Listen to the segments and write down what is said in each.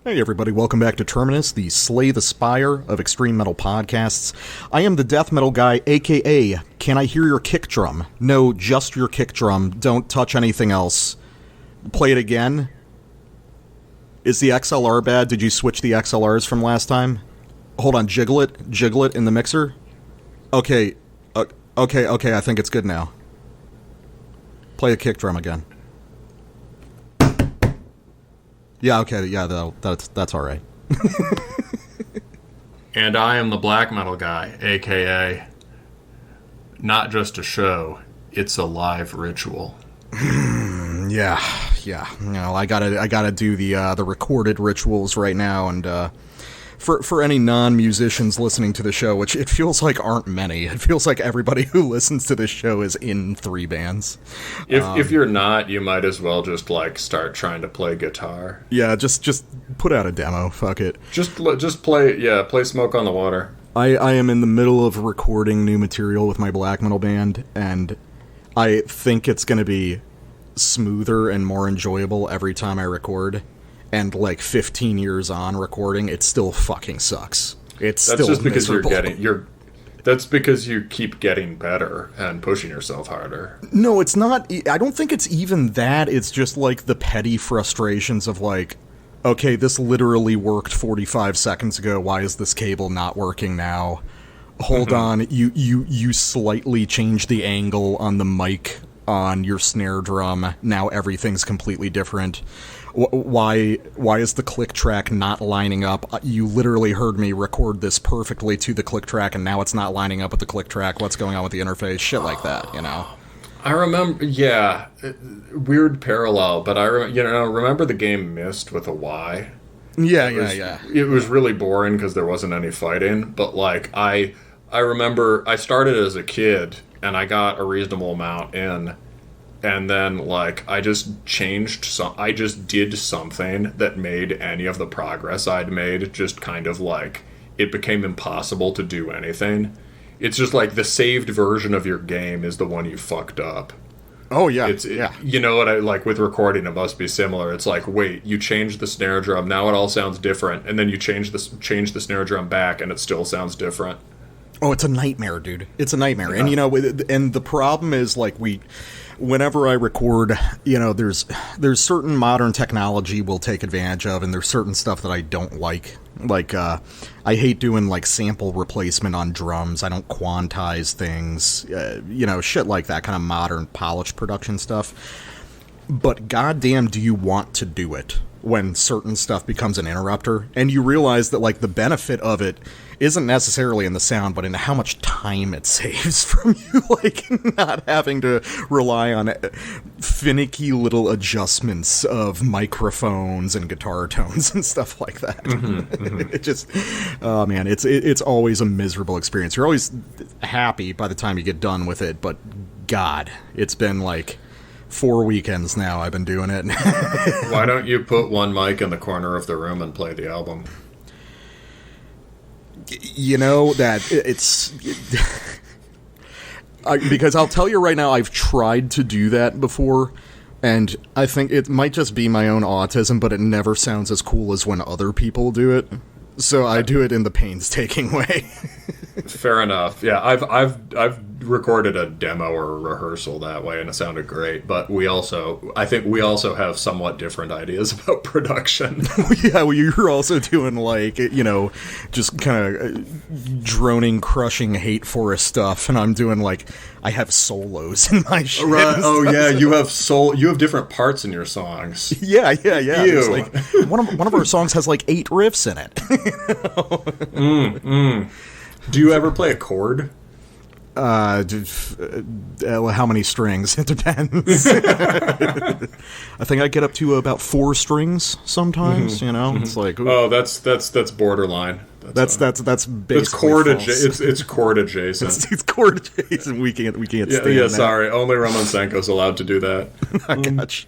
Hey everybody, welcome back to Terminus, the Slay the Spire of extreme metal podcasts. I am the death metal guy, aka Can I Hear Your Kick Drum? No, just your kick drum. Don't touch anything else. Play it again. Is the XLR bad? Did you switch the XLRs from last time? Hold on, jiggle it in the mixer. Okay, okay, I think it's good now. Play a kick drum again. Yeah, okay, yeah, that's all right. And I am the black metal guy, aka not just a show, it's a live ritual. Yeah. You know, I gotta do the recorded rituals right now, and for any non-musicians listening to the show, which it feels like aren't many. It feels like everybody who listens to this show is in three bands. If you're not, you might as well just start trying to play guitar. Yeah, just put out a demo. Fuck it. Just play Smoke on the Water. I am in the middle of recording new material with my black metal band, and I think it's going to be smoother and more enjoyable every time I record. And 15 years on recording, it still fucking sucks. It's That's still just because miserable. That's because you keep getting better and pushing yourself harder. No, it's not. I don't think it's even that. It's just the petty frustrations of okay, this literally worked 45 seconds ago. Why is this cable not working now? Hold on, you slightly changed the angle on the mic on your snare drum. Now everything's completely different. Why is the click track not lining up? You literally heard me record this perfectly to the click track, and now it's not lining up with the click track. What's going on with the interface? Shit like that, you know? I remember, weird parallel, but remember the game Myst with a Y? Yeah. It was really boring because there wasn't any fighting, but I remember I started as a kid, and I got a reasonable amount in. And then, I just I just did something that made any of the progress I'd made just kind of it became impossible to do anything. It's just the saved version of your game is the one you fucked up. Oh, yeah. You know what with recording, it must be similar. It's wait, you changed the snare drum, now it all sounds different. And then you change the snare drum back, and it still sounds different. Oh, it's a nightmare, dude. It's a nightmare. Yeah. And, and the problem is, whenever I record, there's certain modern technology we'll take advantage of, and there's certain stuff that I don't like. I hate doing, sample replacement on drums. I don't quantize things, shit like that, kind of modern, polished production stuff. But goddamn, do you want to do it when certain stuff becomes an interrupter? And you realize that, the benefit of it isn't necessarily in the sound, but in how much time it saves from you, not having to rely on finicky little adjustments of microphones and guitar tones and stuff like that. It just, oh man, it's always a miserable experience. You're always happy by the time you get done with it, but God, it's been 4 weekends now I've been doing it. Why don't you put one mic in the corner of the room and play the album? Because I'll tell you right now, I've tried to do that before, and I think it might just be my own autism, but it never sounds as cool as when other people do it. So I do it in the painstaking way. Fair enough. Yeah, I've recorded a demo or a rehearsal that way, and it sounded great. But I think we also have somewhat different ideas about production. Yeah, well, you're also doing just kind of droning, crushing hate forest stuff, and I'm doing I have solos in my shit. Right. Oh yeah, you have different parts in your songs. Yeah. There's one of our songs has 8 riffs in it. Do you ever play a chord? How many strings? It depends. I think I get up to about 4 strings sometimes. It's ooh. Oh, that's borderline. That's basically it's chord adjacent. It's chord adjacent. It's chord adjacent. We can't stand that. Sorry, only Romansenko's allowed to do that. I gotcha.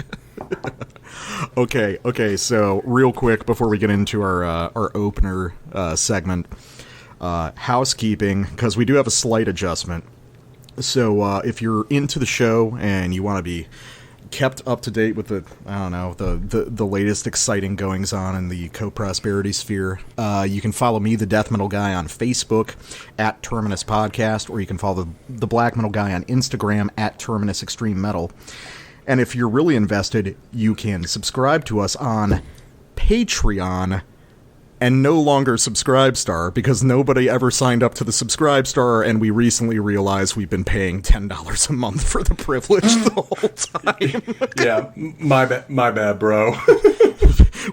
Okay. So real quick before we get into our opener segment. Housekeeping, because we do have a slight adjustment. So if you're into the show and you want to be kept up to date with the latest exciting goings on in the co-prosperity sphere, you can follow me, the Death Metal Guy, on Facebook at Terminus Podcast, or you can follow the Black Metal Guy on Instagram at Terminus Extreme Metal. And if you're really invested, you can subscribe to us on Patreon and no longer Subscribestar, because nobody ever signed up to the Subscribestar, and we recently realized we've been paying $10 a month for the privilege the whole time. Yeah, my bad, bro.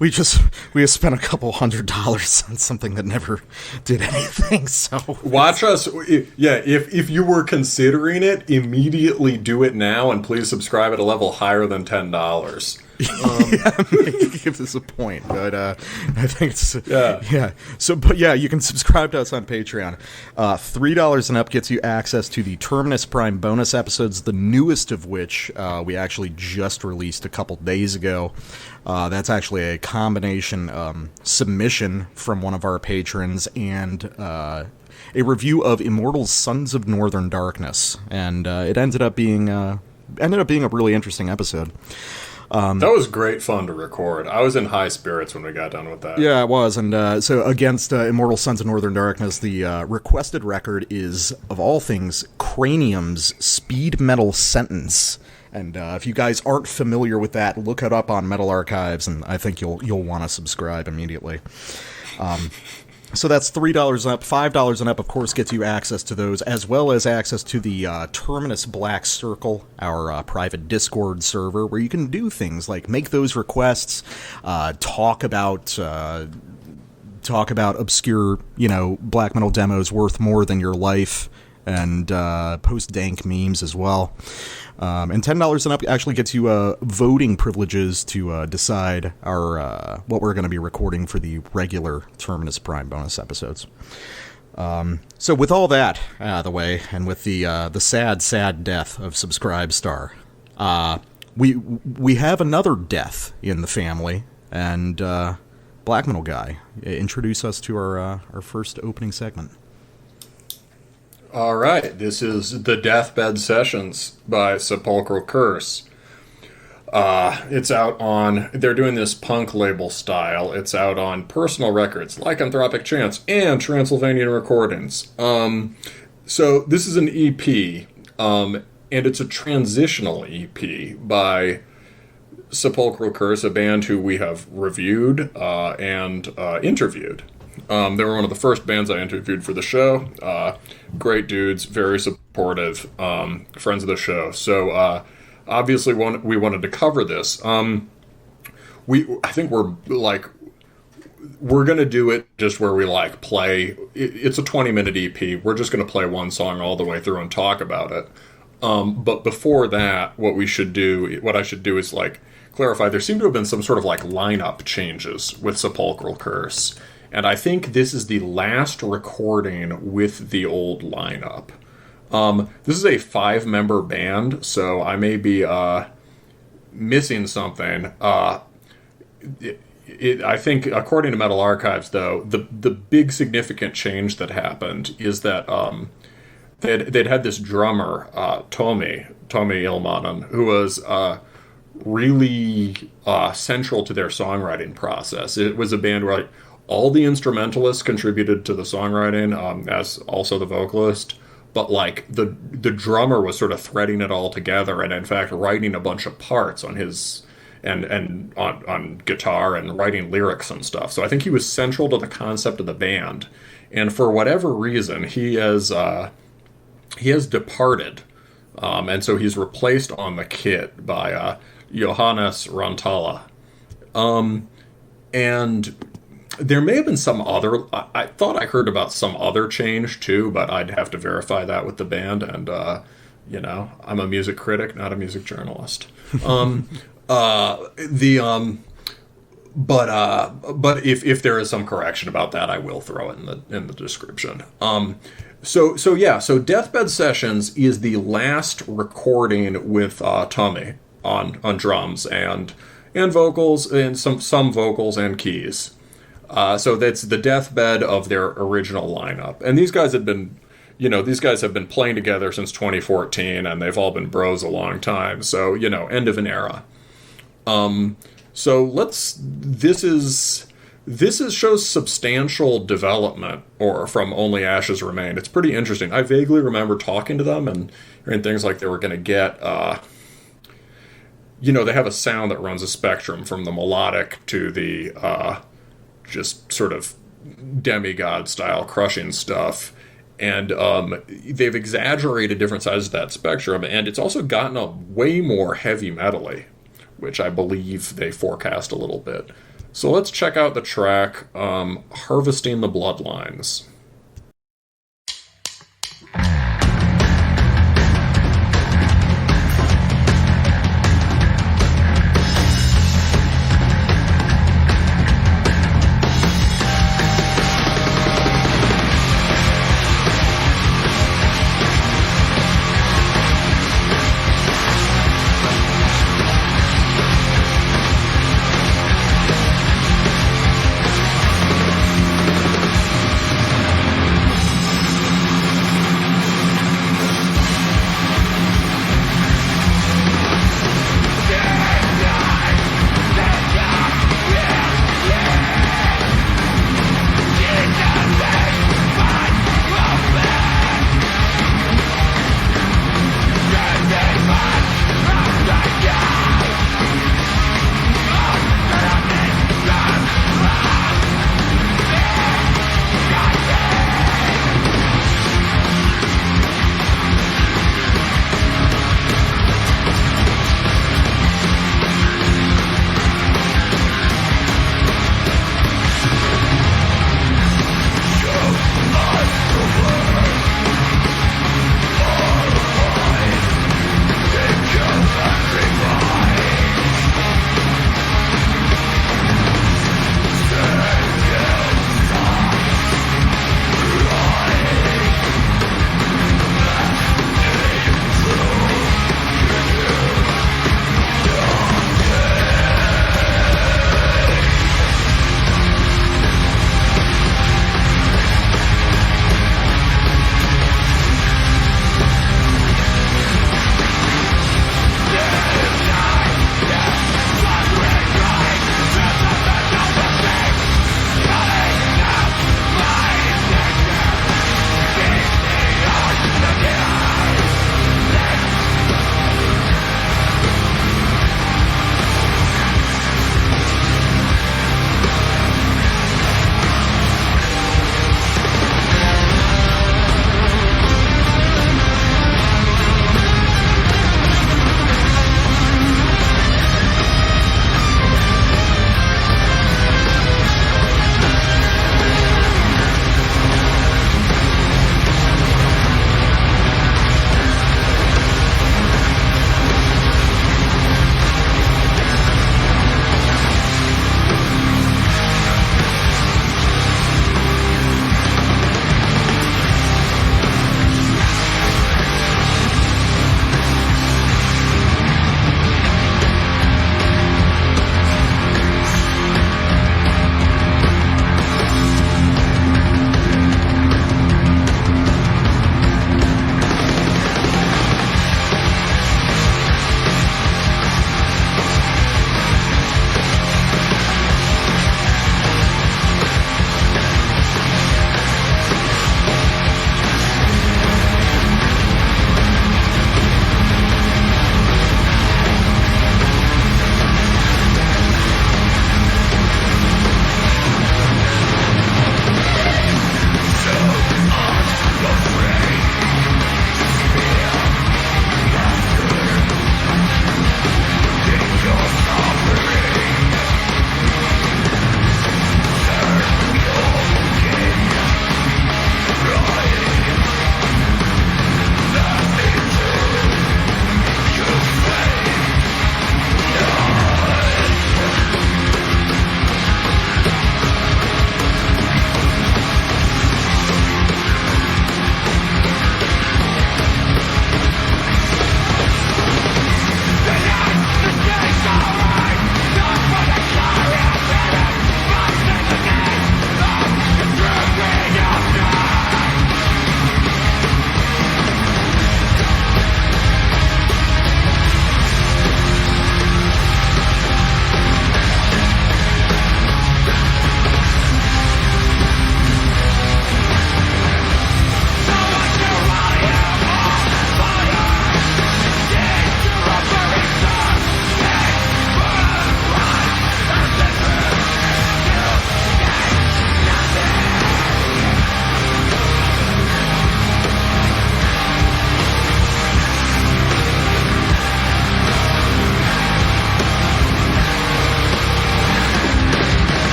We have spent a couple $100 on something that never did anything. So watch us. Yeah, if you were considering it, immediately do it now, and please subscribe at a level higher than $10. Give this a point, but I think it's yeah. So, but yeah, you can subscribe to us on Patreon. $3 and up gets you access to the Terminus Prime bonus episodes, the newest of which we actually just released a couple days ago. That's actually a combination submission from one of our patrons and a review of Immortal's Sons of Northern Darkness, and it ended up being a really interesting episode. That was great fun to record. I was in high spirits when we got done with that. Yeah, it was. And so against Immortal Sons of Northern Darkness, the requested record is, of all things, Cranium's Speed Metal Sentence. And if you guys aren't familiar with that, look it up on Metal Archives, and I think you'll want to subscribe immediately. So that's $3 up. $5 and up, of course, gets you access to those, as well as access to the Terminus Black Circle, our private Discord server, where you can do things like make those requests, talk about obscure, black metal demos worth more than your life, and post dank memes as well. And $10 and up actually gets you voting privileges to decide our what we're going to be recording for the regular Terminus Prime bonus episodes. So with all that out of the way, and with the sad death of Subscribestar, we have another death in the family, and Black Metal Guy, introduce us to our first opening segment. All right, this is the Deathbed Sessions by Sepulchral Curse. It's out on, they're doing this punk label style. It's out on Personal Records, Lycanthropic, Chants, and Transylvanian Recordings. So this is an EP, and it's a transitional EP by Sepulchral Curse, a band who we have reviewed and interviewed. They were one of the first bands I interviewed for the show. Great dudes, very supportive, friends of the show. So obviously we wanted to cover this. I think we're going to do it just where we play. It's a 20-minute EP. We're just going to play one song all the way through and talk about it. But before that, what I should do is clarify. There seem to have been some sort of lineup changes with Sepulchral Curse. And I think this is the last recording with the old lineup. This is a 5-member band, so I may be missing something. I think, according to Metal Archives, though, the big significant change that happened is that they'd had this drummer, Tommy Ilmanen, who was really central to their songwriting process. It was a band where all the instrumentalists contributed to the songwriting, as also the vocalist, but the drummer was sort of threading it all together, and in fact writing a bunch of parts on his and on guitar and writing lyrics and stuff. So I think he was central to the concept of the band, and for whatever reason he has departed, and so he's replaced on the kit by Johannes Rantala, and there may have been some other. I thought I heard about some other change too, but I'd have to verify that with the band. And I'm a music critic, not a music journalist. But if there is some correction about that, I will throw it in the description. So Deathbed Sessions is the last recording with Tommy on drums and vocals and some vocals and keys. So that's the deathbed of their original lineup. And these guys had been these guys have been playing together since 2014, and they've all been bros a long time. So, end of an era. So this shows substantial development, or from Only Ashes Remain. It's pretty interesting. I vaguely remember talking to them and hearing things like they were going to get, they have a sound that runs a spectrum from the melodic to the just sort of demigod-style crushing stuff. And they've exaggerated different sizes of that spectrum, and it's also gotten a way more heavy metal-y, which I believe they forecast a little bit. So let's check out the track Harvesting the Bloodlines.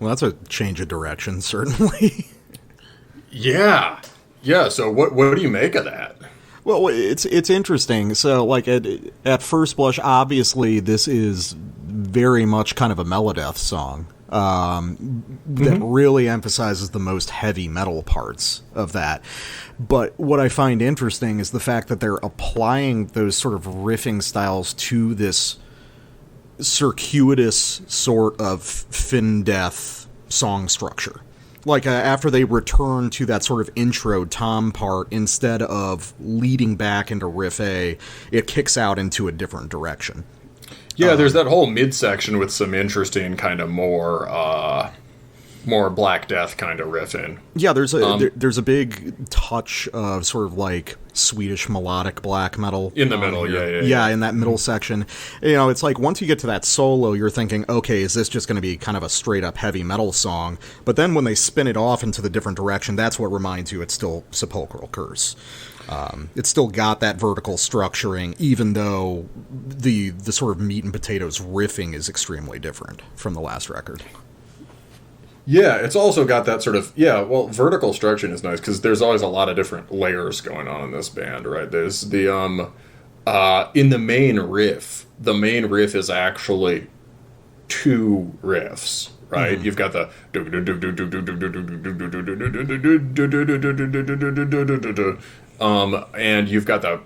that's a change of direction, certainly. Yeah. So what do you make of that? Well, it's interesting. So, like, at first blush, obviously, this is very much kind of a Melodeath song that really emphasizes the most heavy metal parts of that. But what I find interesting is the fact that they're applying those sort of riffing styles to this circuitous sort of Finndeath song structure. Like, after they return to that sort of intro tom part, instead of leading back into riff A, it kicks out into a different direction. Yeah, there's that whole midsection with some interesting kind of more Black Death kind of riffing. Yeah, there's a big touch of sort of like Swedish melodic black metal in the middle. Yeah, in that middle section. You know, it's like once you get to that solo, you're thinking, okay, is this just going to be kind of a straight up heavy metal song? But then when they spin it off into the different direction, that's what reminds you it's still Sepulchral Curse. It's still got that vertical structuring, even though the sort of meat and potatoes riffing is extremely different from the last record. Yeah, it's also got that sort of, vertical structuring is nice, because there's always a lot of different layers going on in this band, right? There's the, in the main riff is actually two riffs, right? You've got the and you've got the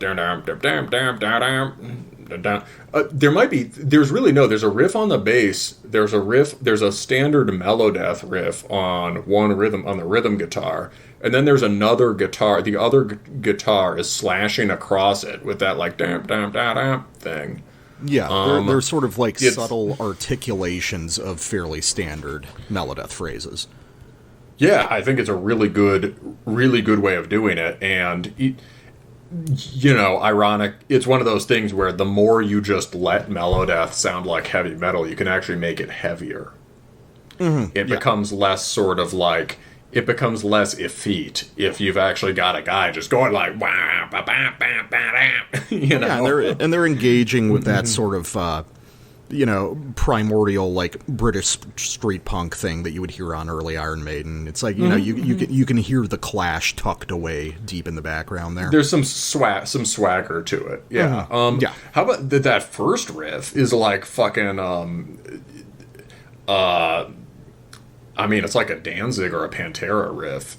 there's a riff on the bass, there's a standard Melodeath riff on the rhythm guitar, and then there's another guitar, the other guitar is slashing across it with that like thing. Yeah, they're sort of like subtle articulations of fairly standard Melodeath phrases. Yeah, I think it's a really good way of doing it, and ironic. It's one of those things where the more you just let Melodeath sound like heavy metal, you can actually make it heavier. It becomes less sort of like, it becomes less effete if you've actually got a guy just going like, wah, ba, ba, ba, ba, da, Yeah, and they're engaging with that sort of primordial, like, British street punk thing that you would hear on early Iron Maiden. It's like, you can hear the Clash tucked away deep in the background there. There's some swagger to it. Yeah. How about that first riff is like fucking, it's like a Danzig or a Pantera riff.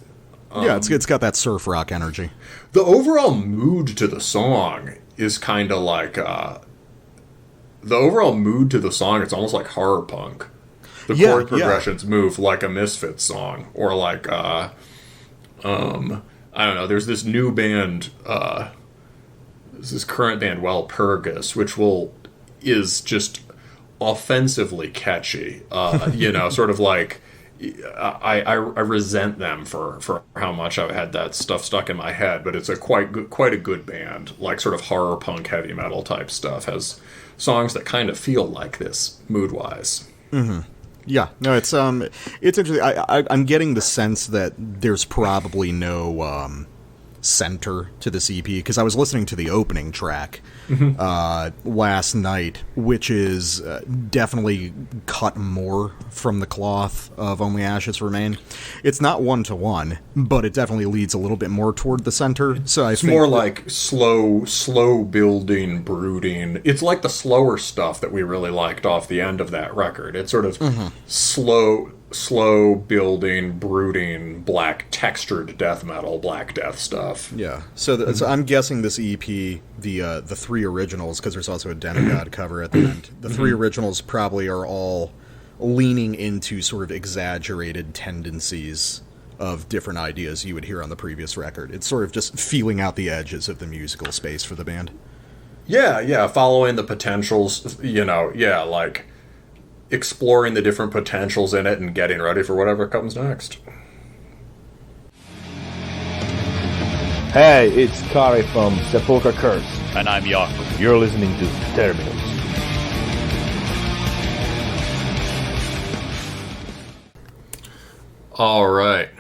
It's got that surf rock energy. The overall mood to the song is kind of like, it's almost like horror punk. The chord progressions move like a Misfits song, or like, I don't know, there's this new band, this current band, Walpurgis, which is just offensively catchy, sort of like, I resent them for how much I've had that stuff stuck in my head, but it's quite a good band, like sort of horror punk, heavy metal type stuff, has songs that kind of feel like this mood-wise. Yeah, no, it's interesting. I'm getting the sense that there's probably no center to this EP, because I was listening to the opening track last night, which is definitely cut more from the cloth of Only Ashes Remain. It's not one-to-one, but it definitely leads a little bit more toward the center. So it's more like slow building, brooding. It's like the slower stuff that we really liked off the end of that record. It's sort of slow building, brooding, black textured death metal, Black Death stuff. Yeah. So I'm guessing this EP, the three originals, because there's also a Demigod cover at the end. The three originals probably are all leaning into sort of exaggerated tendencies of different ideas you would hear on the previous record. It's sort of just feeling out the edges of the musical space for the band. Yeah, following the potentials, like exploring the different potentials in it and getting ready for whatever comes next. Hey, it's Kari from Sepulchral Curse. And I'm Jakob. You're listening to Terminus. All right.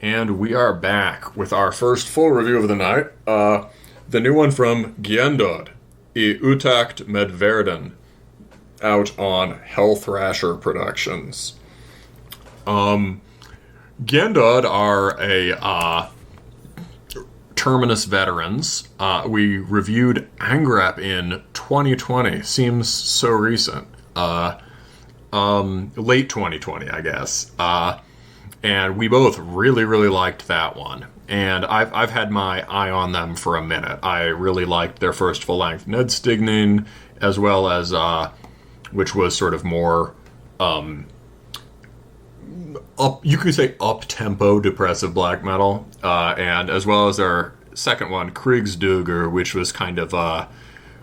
And we are back with our first full review of the night. The new one from Gjendod, Utakt Verden, out on Hellthrasher Productions. Gjendod are a Terminus veterans. We reviewed Angrep in 2020. Seems so recent. Late 2020, I guess. And we both really, really liked that one. And I've had my eye on them for a minute. I really liked their first full-length Nedstigning, as well as, which was sort of more, you could say up-tempo depressive black metal, and as well as their second one, Kriegsdugger, which was kind of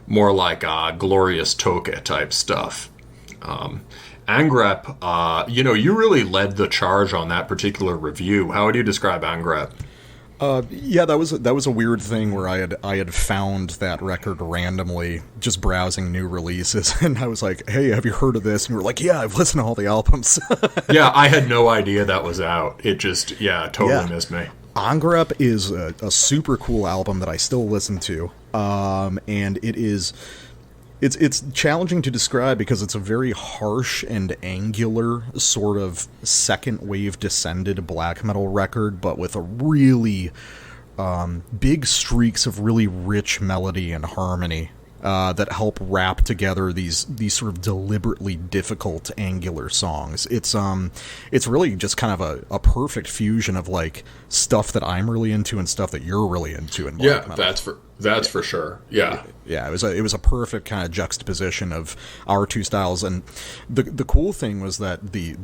more like glorious Toke type stuff. Angrep, you really led the charge on that particular review. How would you describe Angrep? Yeah, that was a weird thing where I had found that record randomly, just browsing new releases, and I was like, "Hey, have you heard of this?" And you were like, "Yeah, I've listened to all the albums." Yeah, I had no idea that was out. It just, totally missed me. Angrep is a super cool album that I still listen to, and it's challenging to describe because it's a very harsh and angular sort of second wave descended black metal record, but with a really big streaks of really rich melody and harmony that help wrap together these sort of deliberately difficult angular songs. It's really just kind of a perfect fusion of like stuff that I'm really into and stuff that you're really into in black metal. That's for sure. Yeah. Yeah, it was a perfect kind of juxtaposition of our two styles, and the cool thing was that the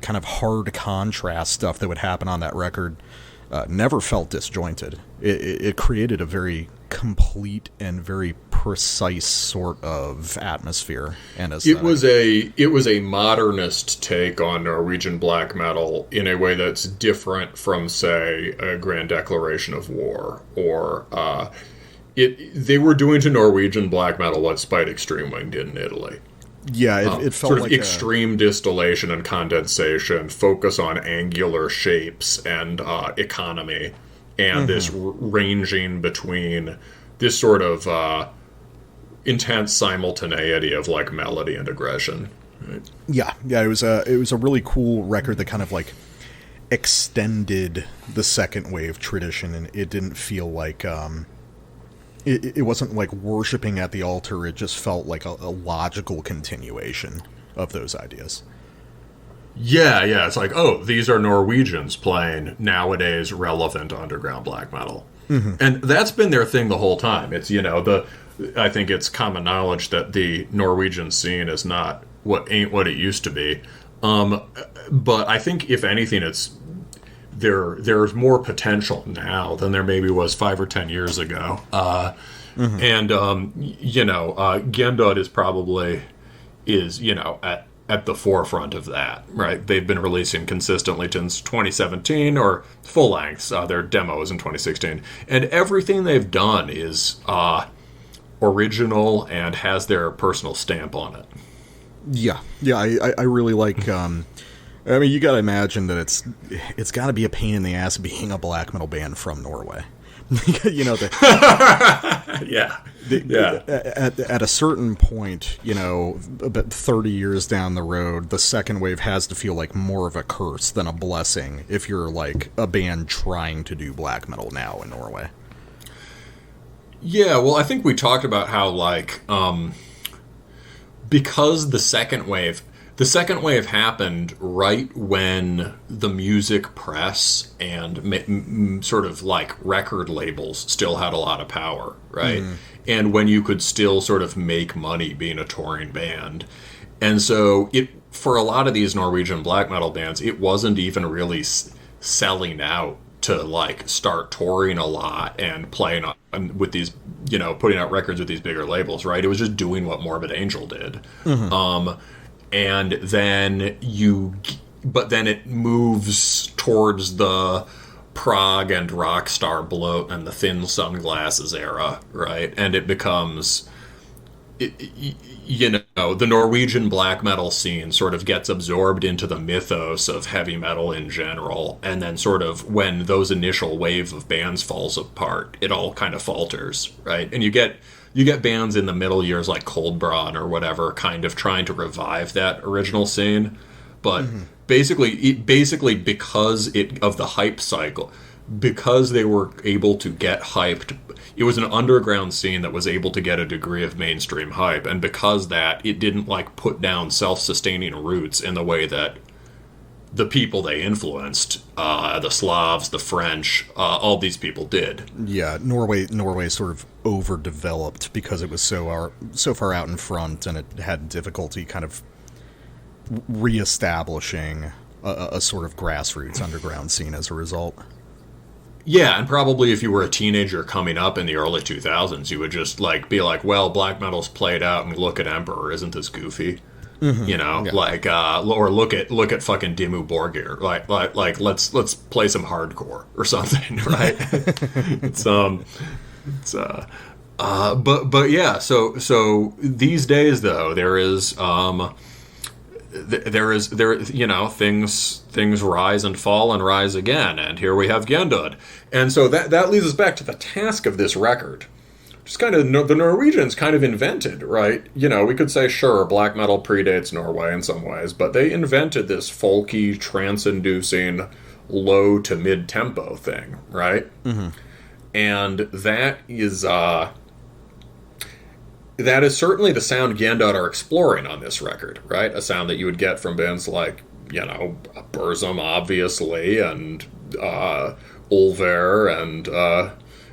kind of hard contrast stuff that would happen on that record never felt disjointed. It created a very complete and very precise sort of atmosphere and aesthetic. It was a modernist take on Norwegian black metal in a way that's different from, say, a Grand Declaration of War or they were doing to Norwegian black metal what Spite Extreme Wing did in Italy. Yeah, it felt sort of like extreme distillation and condensation, focus on angular shapes and economy, and this ranging between this sort of intense simultaneity of like melody and aggression. Right? Yeah, it was a really cool record that kind of like extended the second wave tradition, and it didn't feel like it wasn't like worshiping at the altar. It just felt like a logical continuation of those ideas. Yeah, it's like, oh, these are Norwegians playing nowadays relevant underground black metal. Mm-hmm. And that's been their thing the whole time. It's, I think it's common knowledge that the Norwegian scene is not what it used to be. But I think, if anything, there's more potential now than there maybe was 5 or 10 years ago. And, Gjendod is at the forefront of that, right? They've been releasing consistently since 2017, or full lengths. Their demo is in 2016. And everything they've done is original and has their personal stamp on it. Yeah, I really like... I mean, you got to imagine that it's got to be a pain in the ass being a black metal band from Norway. At a certain point, about 30 years down the road, the second wave has to feel like more of a curse than a blessing if you're like a band trying to do black metal now in Norway. Yeah, well, I think we talked about how like because the second wave happened right when the music press and sort of like record labels still had a lot of power, right? Mm. And when you could still sort of make money being a touring band. And so for a lot of these Norwegian black metal bands, it wasn't even really selling out to like start touring a lot and playing with these, putting out records with these bigger labels, right? It was just doing what Morbid Angel did. Mm-hmm. And then it moves towards the prog and rockstar bloat and the thin sunglasses era, right? And it becomes, the Norwegian black metal scene sort of gets absorbed into the mythos of heavy metal in general. And then sort of when those initial wave of bands falls apart, it all kind of falters, right? And you get bands in the middle years like Cold Brawn or whatever kind of trying to revive that original scene. but basically because of the hype cycle, because they were able to get hyped, it was an underground scene that was able to get a degree of mainstream hype, and because that, it didn't like put down self-sustaining roots in the way that the people they influenced, the Slavs, the French, all these people did. Yeah, Norway sort of overdeveloped because it was so far out in front, and it had difficulty kind of reestablishing a sort of grassroots underground scene as a result. Yeah, and probably if you were a teenager coming up in the early 2000s, you would just like be like, well, black metal's played out, and look at Emperor, isn't this goofy? You know, like, or look at fucking Dimmu Borgir, like let's play some hardcore or something, right? But yeah, so these days though, there you know, things rise and fall and rise again, and here we have Gjendod, and so that leads us back to the task of this record. Just kind of the Norwegians kind of invented, right? You know, we could say, sure, black metal predates Norway in some ways, but they invented this folky, trance-inducing, low to mid-tempo thing, right? And that is certainly the sound Gjendod are exploring on this record, right? A sound that you would get from bands like, you know, Burzum, obviously, and Ulver, and,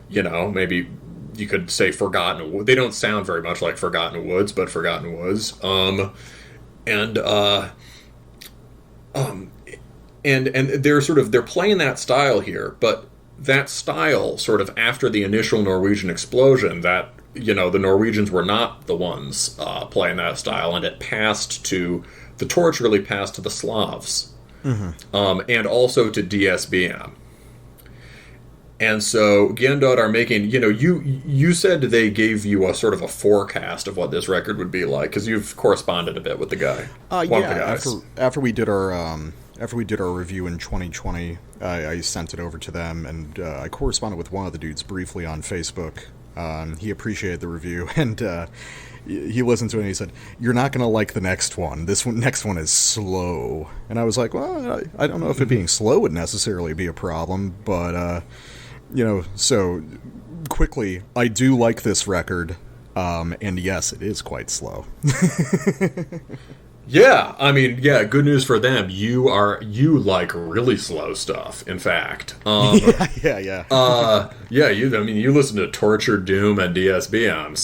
you know, maybe you could say Forgotten Woods. They don't sound very much like Forgotten Woods, but Forgotten Woods. And they're playing that style here, but that style sort of after the initial Norwegian explosion, that, you know, the Norwegians were not the ones playing that style, and the torch really passed to the Slavs, and also to DSBM. And so Gjendod are making, you know, you said they gave you a sort of a forecast of what this record would be like, because you've corresponded a bit with the guy. One of the guys. After we did our review in 2020, I sent it over to them, and I corresponded with one of the dudes briefly on Facebook. He appreciated the review, and he listened to it and he said, "You're not going to like the next one. Next one is slow." And I was like, well, I don't know if it being slow would necessarily be a problem, but you know, so quickly, I do like this record, and yes, it is quite slow. Yeah, I mean, yeah, good news for them. You like really slow stuff, in fact. Yeah. You listen to Torture, Doom, and DSBM,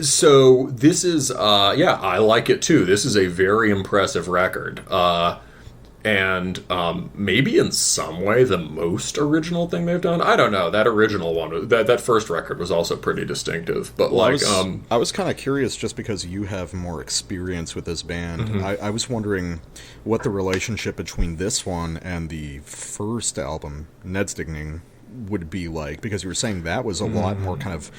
so this is, I like it too. This is a very impressive record. And maybe in some way the most original thing they've done. I don't know. That original one, that first record was also pretty distinctive. But I was kind of curious just because you have more experience with this band. I was wondering what the relationship between this one and the first album, Nedstigning, would be like, because you were saying that was a lot more kind of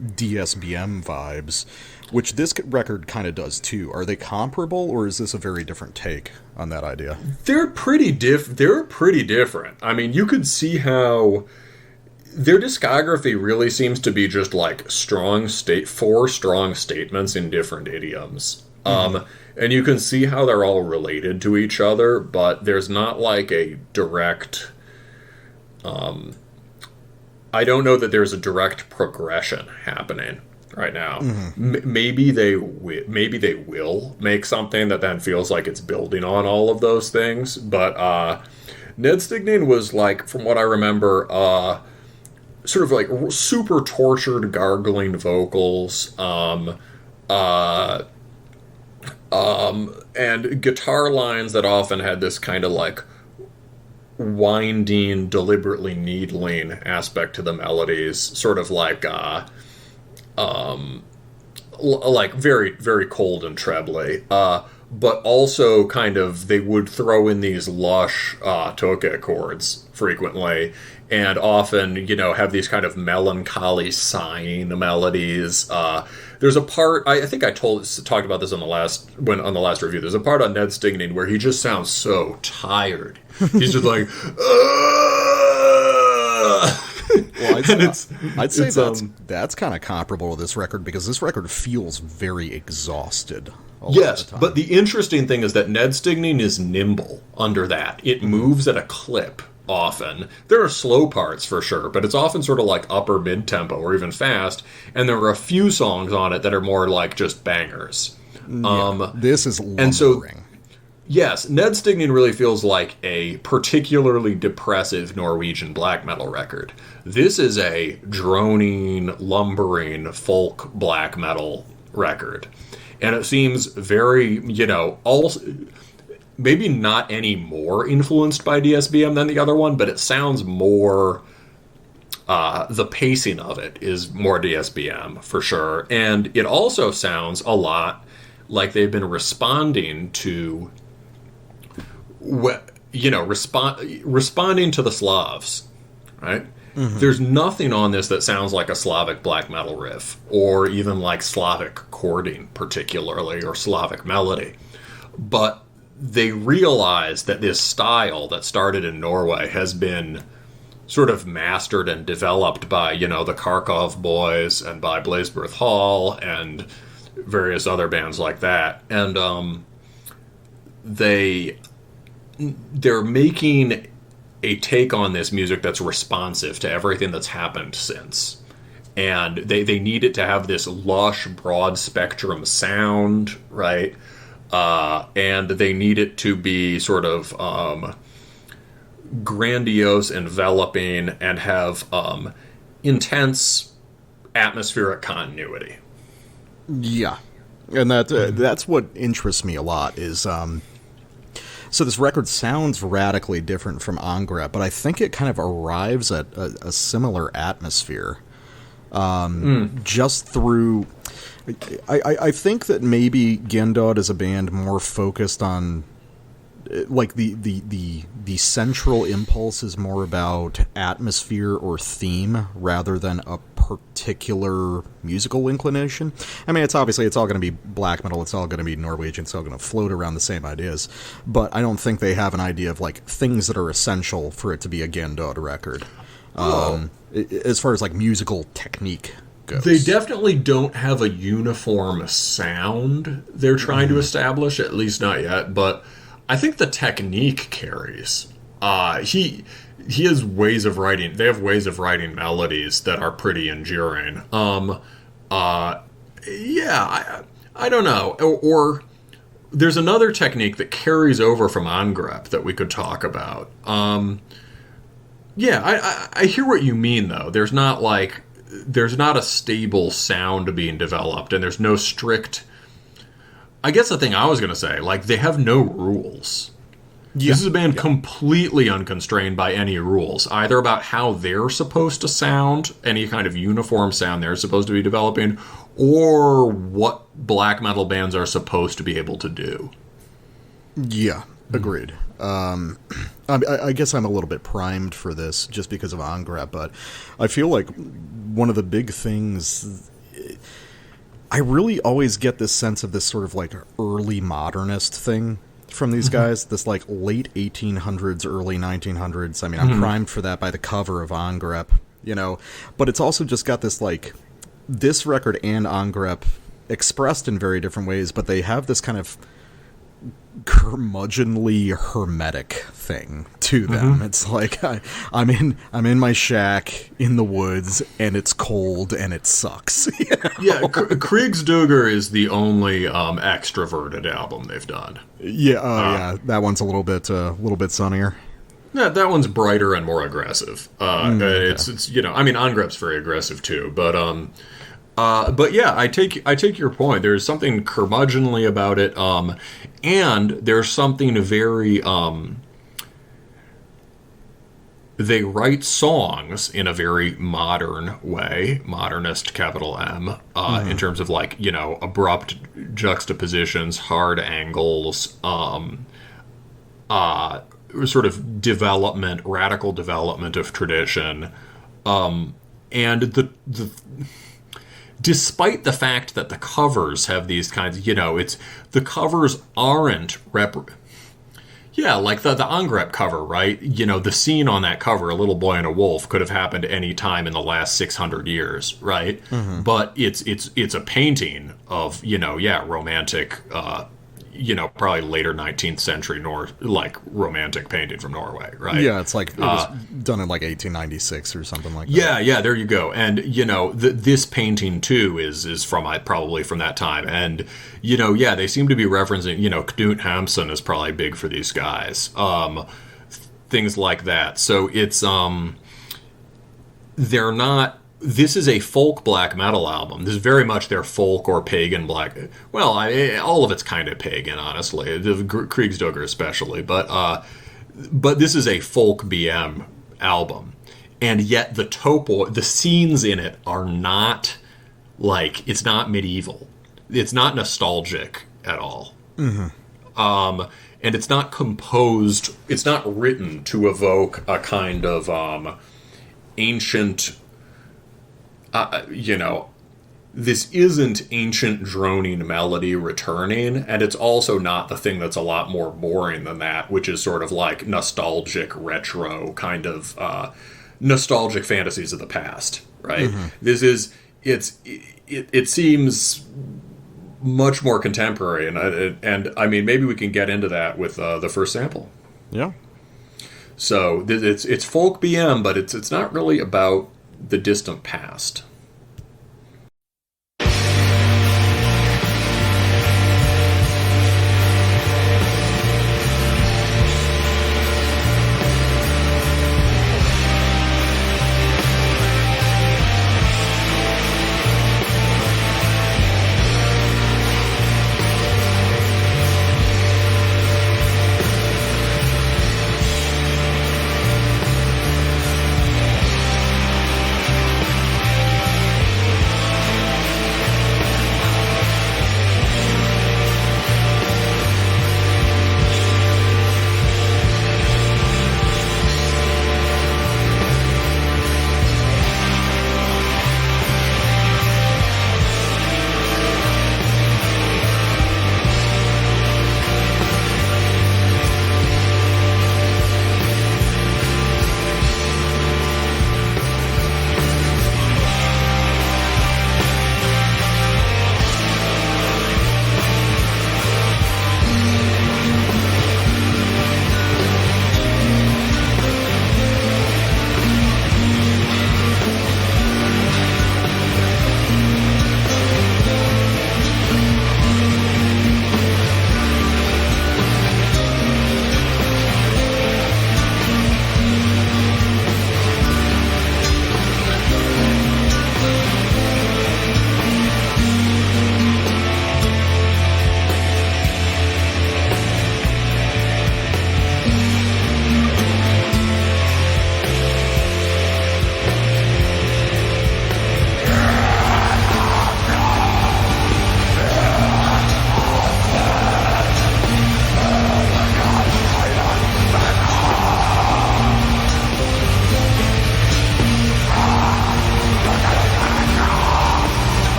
DSBM vibes, which this record kind of does too. Are they comparable, or is this a very different take on that idea? They're pretty different. I mean, you could see how their discography really seems to be just like four strong statements in different idioms. And you can see how they're all related to each other, but there's not like a direct I don't know that there's a direct progression happening right now. Maybe they will make something that then feels like it's building on all of those things. But Nedstigning was, like, from what I remember, sort of like super tortured, gargling vocals, and guitar lines that often had this kind of like winding, deliberately needling aspect to the melodies, sort of like very, very cold and trebly, but also kind of, they would throw in these lush toke chords frequently, and often, you know, have these kind of melancholy sighing melodies. There's a part, I think I talked about this on the last review. There's a part on Nedstigning where he just sounds so tired. He's just like, well, I'd say that's kind of comparable to this record, because this record feels very exhausted. Yes, but the interesting thing is that Ned Stigning is nimble under that. It moves at a clip often. There are slow parts for sure, but it's often sort of like upper mid-tempo or even fast, and there are a few songs on it that are more like just bangers. This is lumbering. And so, yes, Ned Stigning really feels like a particularly depressive Norwegian black metal record. This is a droning, lumbering folk black metal record. And it seems very, maybe not any more influenced by DSBM than the other one, but it sounds more, the pacing of it is more DSBM for sure. And it also sounds a lot like they've been responding to, responding to the Slavs, right? Mm-hmm. There's nothing on this that sounds like a Slavic black metal riff, or even like Slavic chording particularly, or Slavic melody. But they realize that this style that started in Norway has been sort of mastered and developed by, the Kharkov boys and by Blazebirth Hall and various other bands like that. And they're making a take on this music that's responsive to everything that's happened since. And they need it to have this lush, broad spectrum sound, right? And they need it to be sort of grandiose, enveloping, and have intense atmospheric continuity. Yeah. And that's what interests me a lot is... So this record sounds radically different from Angrep, but I think it kind of arrives at a similar atmosphere. Just through... I think that maybe Gjendod is a band more focused on... Like, the central impulse is more about atmosphere or theme rather than a particular musical inclination. I mean, it's all going to be black metal, it's all going to be Norwegian, it's all going to float around the same ideas. But I don't think they have an idea of, like, things that are essential for it to be a Gjendod record. As far as, like, musical technique goes. They definitely don't have a uniform sound they're trying to establish, at least not yet, but... I think the technique carries. He has ways of writing. They have ways of writing melodies that are pretty enduring. I don't know. Or there's another technique that carries over from Angrep that we could talk about. I hear what you mean though. There's not a stable sound being developed, and there's no strict. I guess the thing I was going to say, like, they have no rules. Yeah. This is a band completely unconstrained by any rules, either about how they're supposed to sound, any kind of uniform sound they're supposed to be developing, or what black metal bands are supposed to be able to do. Yeah, agreed. I guess I'm a little bit primed for this just because of Angrep, but I feel like one of the big things... I really always get this sense of this sort of like early modernist thing from these guys, this like late 1800s, early 1900s. I mean, I'm primed for that by the cover of Angrep, but it's also just got this like, this record and Angrep expressed in very different ways, but they have this kind of curmudgeonly hermetic thing to them. It's like I'm in my shack in the woods and it's cold and it sucks. Yeah, Kriegsdugger is the only extroverted album they've done. Yeah, that one's a little bit sunnier. Yeah, that one's brighter and more aggressive. It's Angrep's very aggressive too, but yeah, I take your point. There's something curmudgeonly about it, and there's something very. They write songs in a very modern way, modernist capital M, in terms of like abrupt juxtapositions, hard angles, sort of development, radical development of tradition, and the despite the fact that the covers have these kinds, it's the covers aren't Yeah, like the Angrep cover, right? You know, the scene on that cover, A Little Boy and a Wolf, could have happened any time in the last 600 years, right? Mm-hmm. But it's a painting of, romantic, probably later 19th century romantic painting from Norway, right? Yeah, it's like it was done in like 1896 or something like that. Yeah, there you go. And this painting too is from probably from that time. And they seem to be referencing Knut Hamsun is probably big for these guys. Things like that. So it's they're not. This is a folk black metal album. This is very much their folk or pagan black. Well, all of it's kind of pagan, honestly. The Kriegsdugger especially, but this is a folk BM album, and yet the scenes in it are not like, it's not medieval. It's not nostalgic at all. Mm-hmm. And it's not composed. It's not written to evoke a kind of ancient. This isn't ancient droning melody returning, and it's also not the thing that's a lot more boring than that, which is sort of like nostalgic retro kind of nostalgic fantasies of the past, right? Mm-hmm. This is it seems much more contemporary, and I mean, maybe we can get into that with the first sample. Yeah. So it's folk BM, but it's not really about the distant past.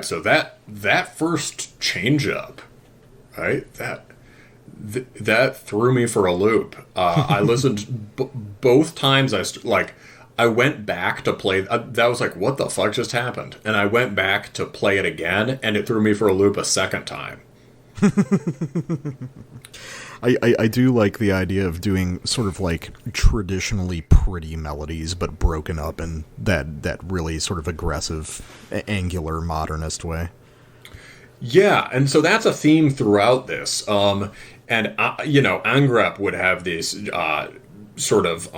So that first change up, right? That threw me for a loop. I listened both times. I went back to play. That was like, what the fuck just happened? And I went back to play it again, and it threw me for a loop a second time. I do like the idea of doing sort of like traditionally pretty melodies, but broken up in that really sort of aggressive, angular, modernist way. Yeah, and so that's a theme throughout this. And Angrep would have these sort of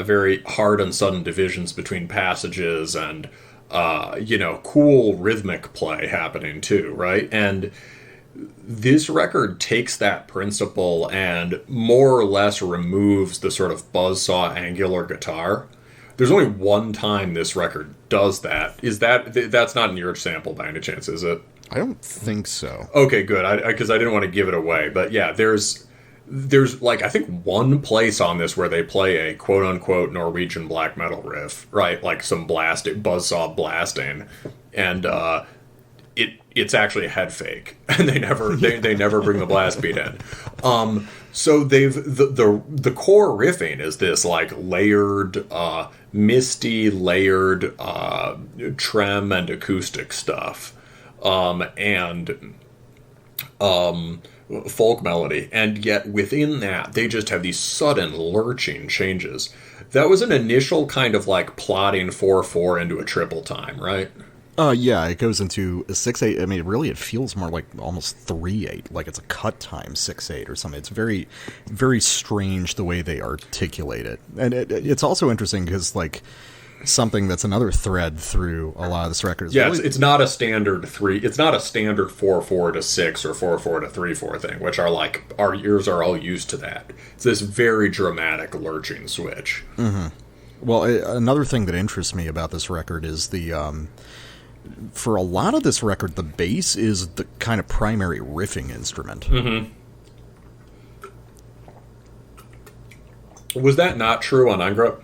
very hard and sudden divisions between passages, and cool rhythmic play happening too, right? And this record takes that principle and more or less removes the sort of buzzsaw angular guitar. There's only one time this record does that. That's not in your sample by any chance, is it? I don't think so. Okay, good. Because I didn't want to give it away, but yeah, there's like I think one place on this where they play a quote unquote Norwegian black metal riff, right? Like some buzzsaw blasting, and it's actually a head fake, and they never bring the blast beat in. So the core riffing is this like layered, misty layered trem and acoustic stuff, and folk melody, and yet within that they just have these sudden lurching changes. That was an initial kind of like plotting 4/4 into a triple time, right? Yeah, it goes into a 6/8. I mean, really, it feels more like almost 3/8, like it's a cut time 6/8 or something. It's very, very strange the way they articulate it, and it's also interesting because like something that's another thread through a lot of this record. Yeah, really, it's not a standard 3. It's not a standard 4/4 to 6 or 4/4 to 3/4 thing, which are like our ears are all used to that. It's this very dramatic lurching switch. Mm-hmm. Well, another thing that interests me about this record is the. For a lot of this record, the bass is the kind of primary riffing instrument. Mm-hmm. Was that not true on Angrep?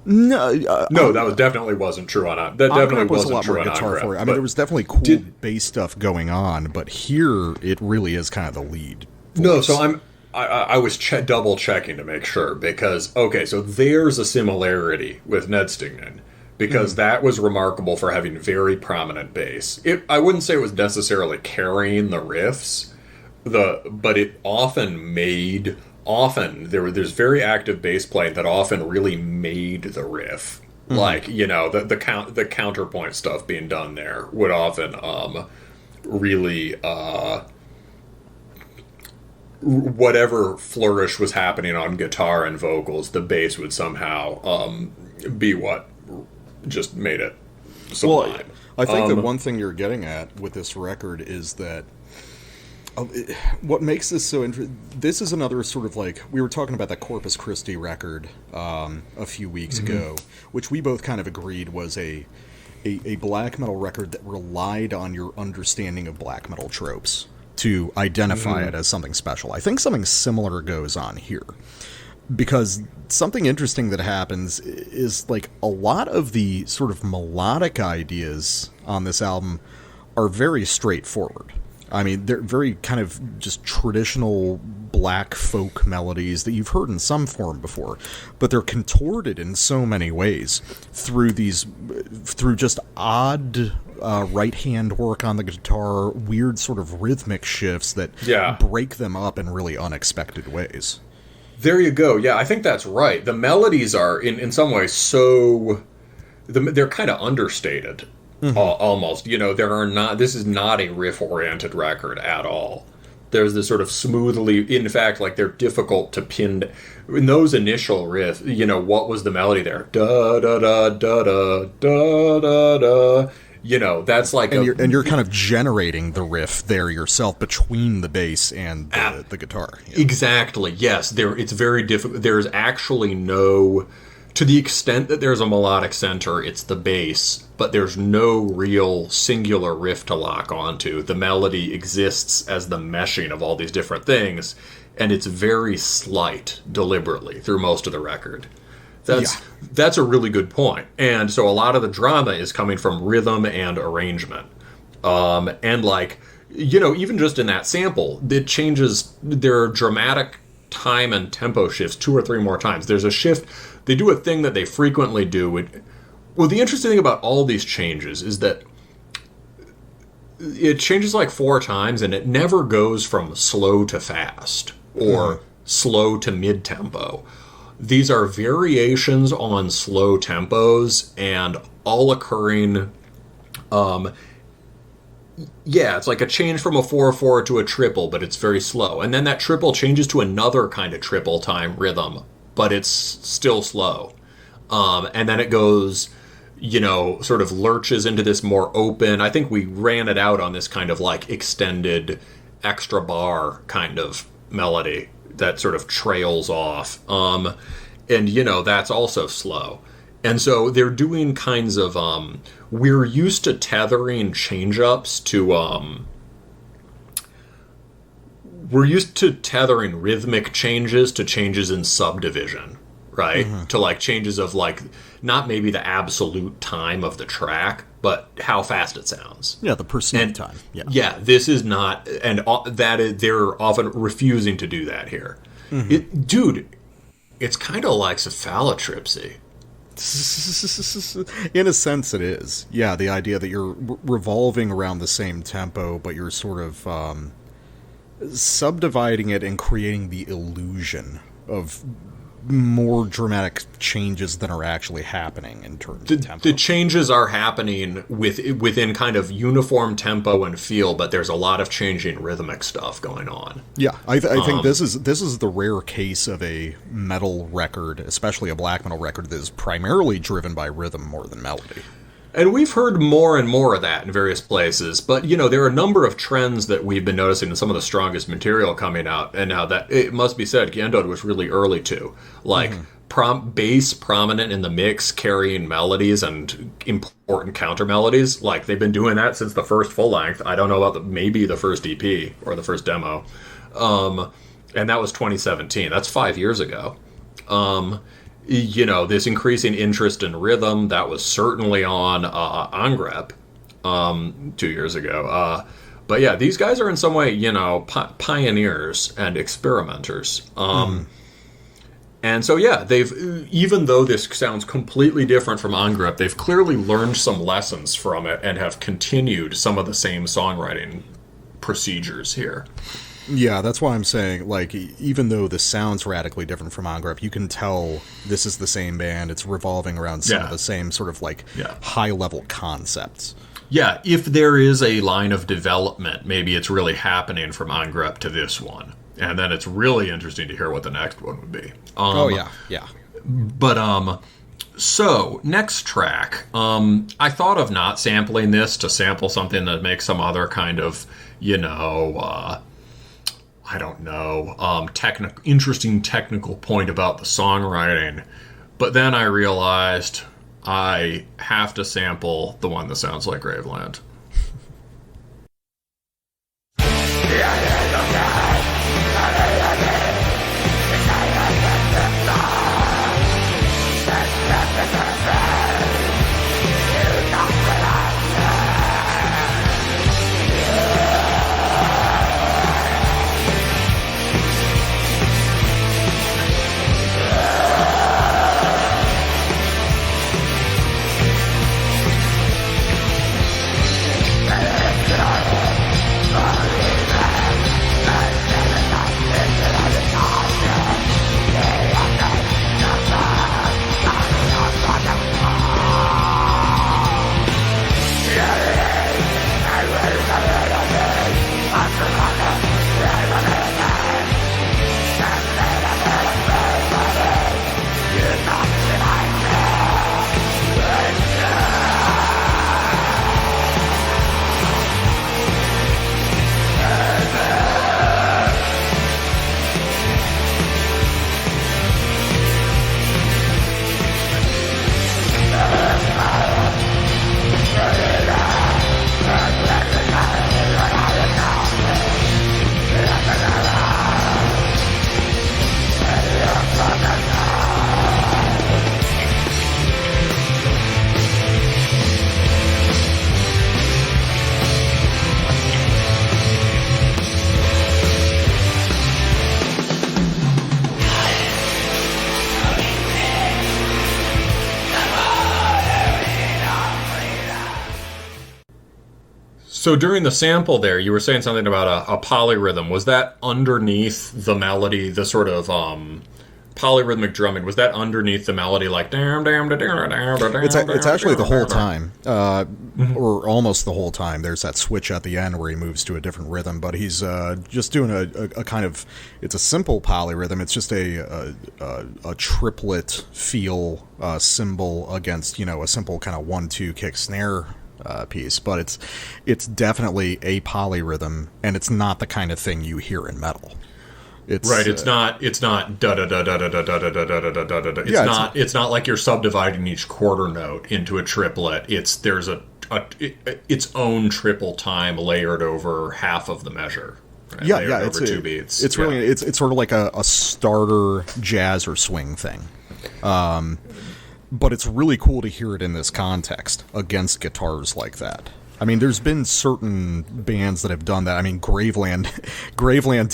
No, that was definitely wasn't true on Angrep. That definitely wasn't true on guitar Angrep. For it. I mean, there was definitely cool bass stuff going on, but here it really is kind of the lead voice. No, so I was double checking to make sure because so there's a similarity with Nedstignen. Because that was remarkable for having very prominent bass. I wouldn't say it was necessarily carrying the riffs, but it there's very active bass playing that often really made the riff. Mm-hmm. Like, the counterpoint stuff being done there would often really whatever flourish was happening on guitar and vocals, the bass would somehow be what just made it sublime. Well, I think that one thing you're getting at with this record is that what makes this so interesting. This is another sort of like we were talking about that Corpus Christi record a few weeks ago, which we both kind of agreed was a black metal record that relied on your understanding of black metal tropes to identify it as something special. I think something similar goes on here. Because something interesting that happens is, like, a lot of the sort of melodic ideas on this album are very straightforward. I mean, they're very kind of just traditional black folk melodies that you've heard in some form before, but they're contorted in so many ways through just odd right-hand work on the guitar, weird sort of rhythmic shifts that break them up in really unexpected ways. There you go. Yeah, I think that's right. The melodies are, in some ways, they're kind of understated, almost. This is not a riff-oriented record at all. There's this sort of smoothly, in fact, like they're difficult to pin. In those initial riffs, what was the melody there? Da-da-da-da-da-da-da-da. That's like... And you're kind of generating the riff there yourself between the bass and the guitar. Yeah. Exactly, yes. It's very difficult. There's actually no... To the extent that there's a melodic center, it's the bass, but there's no real singular riff to lock onto. The melody exists as the meshing of all these different things, and it's very slight, deliberately, through most of the record. That's a really good point. And so a lot of the drama is coming from rhythm and arrangement. And like, even just in that sample, it changes. There are dramatic time and tempo shifts 2 or 3 more times. There's a shift. They do a thing that they frequently do. Well, the interesting thing about all these changes is that it changes like 4 times and it never goes from slow to fast or slow to mid-tempo. These are variations on slow tempos and all occurring, it's like a change from a 4/4 to a triple, but it's very slow. And then that triple changes to another kind of triple time rhythm, but it's still slow. And then it goes, sort of lurches into this more open, I think we ran it out on this kind of like extended extra bar kind of melody that sort of trails off. And, that's also slow. And so they're doing kinds of, we're used to tethering change-ups to, we're used to tethering rhythmic changes to changes in subdivision, right? Mm-hmm. To like changes of like, not maybe the absolute time of the track, but how fast it sounds. Yeah, the perceived time. Yeah. Yeah, this is not, and that is, they're often refusing to do that here. Mm-hmm. Dude, it's kind of like cephalotripsy. In a sense, it is. Yeah, the idea that you're revolving around the same tempo, but you're sort of subdividing it and creating the illusion of more dramatic changes than are actually happening in terms of tempo. The changes are happening within kind of uniform tempo and feel, but there's a lot of changing rhythmic stuff going on. Yeah, I think this is the rare case of a metal record, especially a black metal record, that is primarily driven by rhythm more than melody. And we've heard more and more of that in various places, but, you know, there are a number of trends that we've been noticing in some of the strongest material coming out, and now that, it must be said, Gjendod was really early too. Like, bass prominent in the mix, carrying melodies and important counter melodies. Like, they've been doing that since the first full-length. I don't know about maybe the first EP or the first demo. And that was 2017. That's 5 years ago. You know, this increasing interest in rhythm, that was certainly on Angrep 2 years ago. But yeah, these guys are in some way, you know, pioneers and experimenters. And so, yeah, they've, even though this sounds completely different from Angrep, they've clearly learned some lessons from it and have continued some of the same songwriting procedures here. Yeah, that's why I'm saying, like, even though this sounds radically different from Angrep, you can tell this is the same band. It's revolving around some of the same sort of, like, high-level concepts. Yeah, if there is a line of development, maybe it's really happening from Angrep to this one. And then it's really interesting to hear what the next one would be. Yeah. But, so, next track. I thought of not sampling this to sample something that makes some other kind of, you know, I don't know, interesting technical point about the songwriting. But then I realized I have to sample the one that sounds like Graveland. So during the sample there, you were saying something about a polyrhythm. Was that underneath the melody, the sort of polyrhythmic drumming? Was that underneath the melody, like It's actually the whole time, or almost the whole time. There's that switch at the end where he moves to a different rhythm, but he's just doing a kind of, it's a simple polyrhythm. It's just a triplet feel cymbal against, you know, a simple kind of 1-2 kick snare piece, but it's definitely a polyrhythm, and it's not the kind of thing you hear in metal. It's right. It's not da da da da da da da da da da da da da. It's not like you're subdividing each quarter note into a triplet. There's its own triple time layered over half of the measure. Right? Yeah, over 2 beats. It's really it's sort of like a starter jazz or swing thing. But it's really cool to hear it in this context against guitars like that. I mean, there's been certain bands that have done that. I mean, Graveland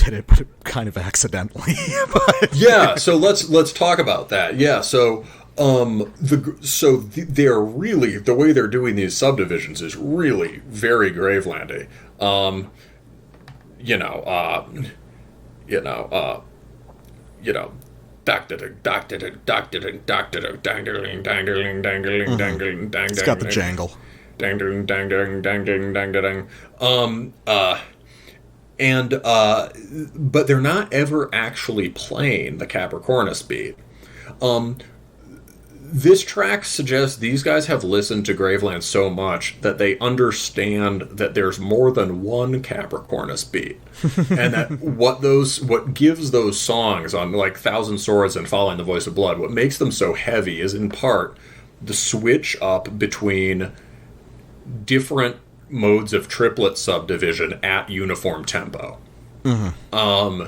did it, but kind of accidentally. Yeah, so let's talk about that. Yeah, so they're really, the way they're doing these subdivisions is really very Gravelandy. It's got the jangle. Dang, dang, dang, dang, dang, dang, dang, dang. But they're not ever actually playing the Capricornus beat. This track suggests these guys have listened to Graveland so much that they understand that there's more than one Capricornus beat, and that what gives those songs on like Thousand Swords and Following the Voice of Blood, what makes them so heavy is in part the switch up between different modes of triplet subdivision at uniform tempo. That'll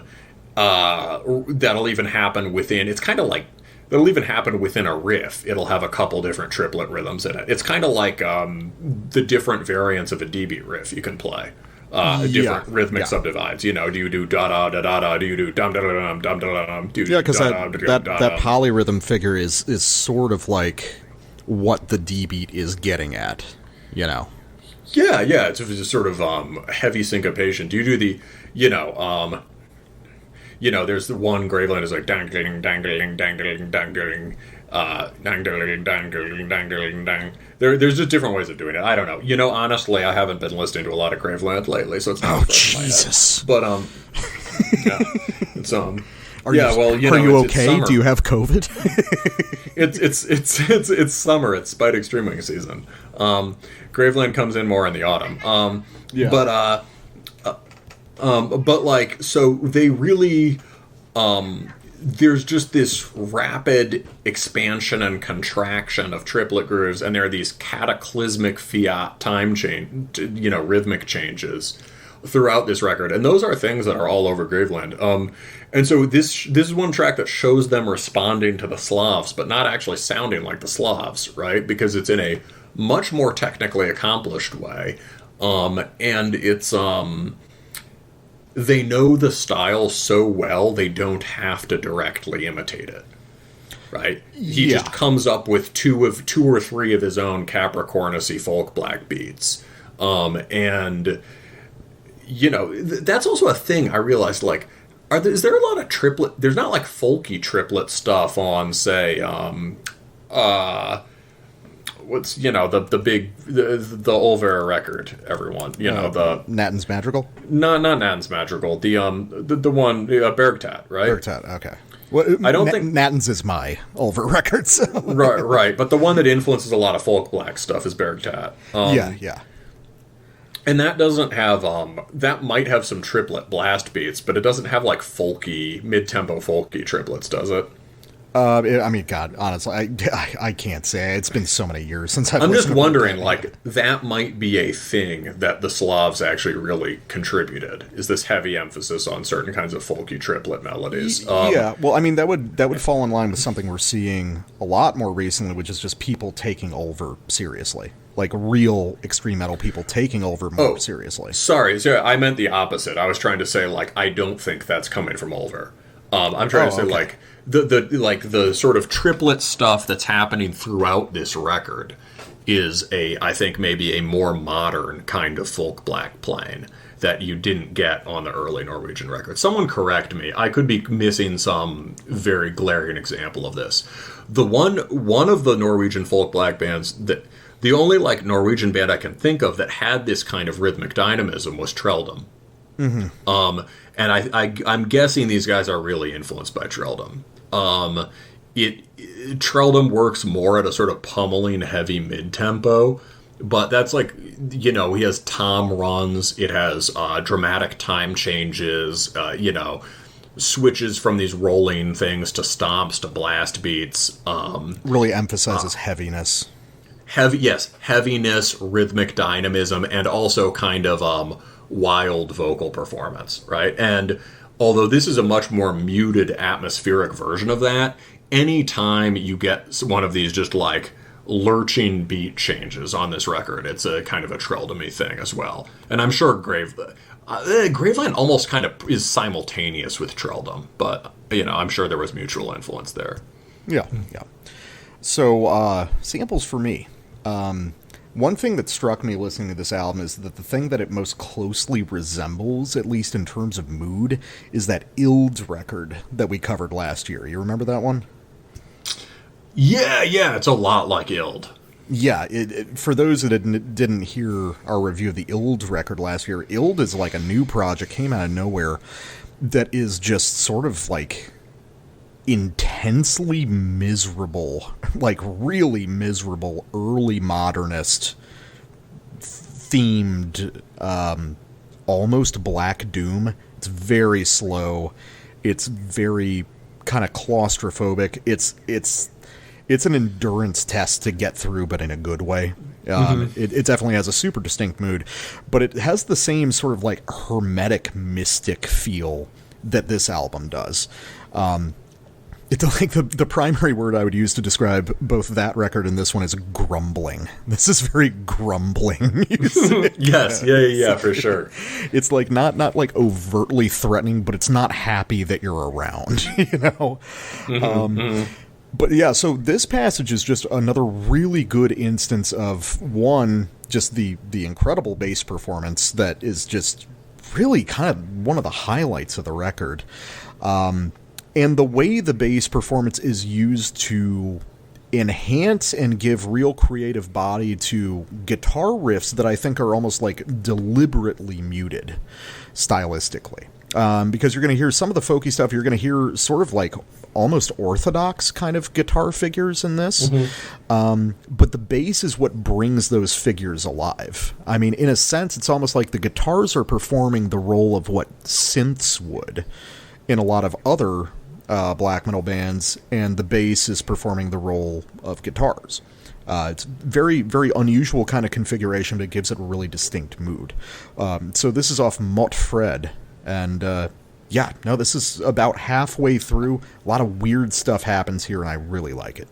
even happen within. It's kind of like that'll even happen within a riff. It'll have a couple different triplet rhythms in it. It's kind of like the different variants of a D beat riff you can play. Different rhythmic subdivides. You know, do you do da da da da da? Do you do dum da da dum dum da dum? Yeah, because that polyrhythm figure is sort of like what the D beat is getting at. You know. Yeah, it's just sort of heavy syncopation. Do you do the, there's the one Graveland is like dangling, dangling, dangling, dangling, dangling, dangling, dangling, dang. There's just different ways of doing it. I don't know. Honestly, I haven't been listening to a lot of Graveland lately, so it's not. Oh Jesus! But yeah, it's Are you okay? Do you have COVID? It's summer. It's Spite Extreming season. Graveland comes in more in the autumn. But like, so they really, there's just this rapid expansion and contraction of triplet grooves, and there are these cataclysmic fiat time change, rhythmic changes throughout this record, and those are things that are all over Graveland. And so this is one track that shows them responding to the Slavs, but not actually sounding like the Slavs, right? Because it's in a much more technically accomplished way, and it's they know the style so well they don't have to directly imitate it, right? He just comes up with two or three of his own Capricornus-y folkblack beats, and that's also a thing I realized. Like, is there a lot of triplet? There's not like folky triplet stuff on, say, what's the big the Olvera record, everyone the Natten's Madrigal? Not Natten's Madrigal, the one Bergtat, right? Bergtat, okay. Well, I don't think Natten's is my Olvera record. So. right, but the one that influences a lot of folk black stuff is Bergtat. Yeah. And that doesn't have that might have some triplet blast beats, but it doesn't have like folky mid-tempo folky triplets, does it? I mean, God, honestly, I can't say. It's been so many years since I've. I'm just wondering, like, that might be a thing that the Slavs actually really contributed. Is this heavy emphasis on certain kinds of folky triplet melodies? Yeah, well, I mean, that would fall in line with something we're seeing a lot more recently, which is just people taking Ulver seriously, like real extreme metal people taking Ulver more seriously. Sorry, I meant the opposite. I was trying to say, like, I don't think that's coming from Ulver. I'm trying to say, like. The sort of triplet stuff that's happening throughout this record is I think maybe a more modern kind of folk black playing that you didn't get on the early Norwegian records. Someone correct me. I could be missing some very glaring example of this. The one of the Norwegian folk black bands that the only like Norwegian band I can think of that had this kind of rhythmic dynamism was Trelldom. Mm-hmm. And I'm guessing these guys are really influenced by Trelldom. Trelldom works more at a sort of pummeling heavy mid-tempo, but that's like, he has tom runs, it has dramatic time changes, switches from these rolling things to stomps to blast beats. Really emphasizes heaviness. Heaviness, rhythmic dynamism, and also kind of wild vocal performance, right? And although this is a much more muted, atmospheric version of that, anytime you get one of these just like lurching beat changes on this record, it's a kind of a Trelldom-y thing as well. And I'm sure Graveline almost kind of is simultaneous with Trelldom, but I'm sure there was mutual influence there. Yeah. So samples for me. One thing that struck me listening to this album is that the thing that it most closely resembles, at least in terms of mood, is that Ild record that we covered last year. You remember that one? Yeah, it's a lot like Ild. Yeah, for those that didn't hear our review of the Ild record last year, Ild is like a new project, came out of nowhere, that is just sort of like intensely miserable, like really miserable, early modernist themed, almost Black Doom. It's very slow. It's very kind of claustrophobic. It's an endurance test to get through, but in a good way. It definitely has a super distinct mood, but it has the same sort of like hermetic, mystic feel that this album does. It's like the primary word I would use to describe both that record and this one is grumbling. This is very grumbling music. Yes, yeah, for sure. It's like not like overtly threatening, but it's not happy that you're around, But yeah, so this passage is just another really good instance of, one, just the incredible bass performance that is just really kind of one of the highlights of the record. And the way the bass performance is used to enhance and give real creative body to guitar riffs that I think are almost like deliberately muted stylistically. Because you're going to hear some of the folky stuff, you're going to hear sort of like almost orthodox kind of guitar figures in this. But the bass is what brings those figures alive. I mean, in a sense, it's almost like the guitars are performing the role of what synths would in a lot of other black metal bands, and the bass is performing the role of guitars. It's very, very unusual kind of configuration, but it gives it a really distinct mood. So this is off Mott Fred, and this is about halfway through. A lot of weird stuff happens here, and I really like it.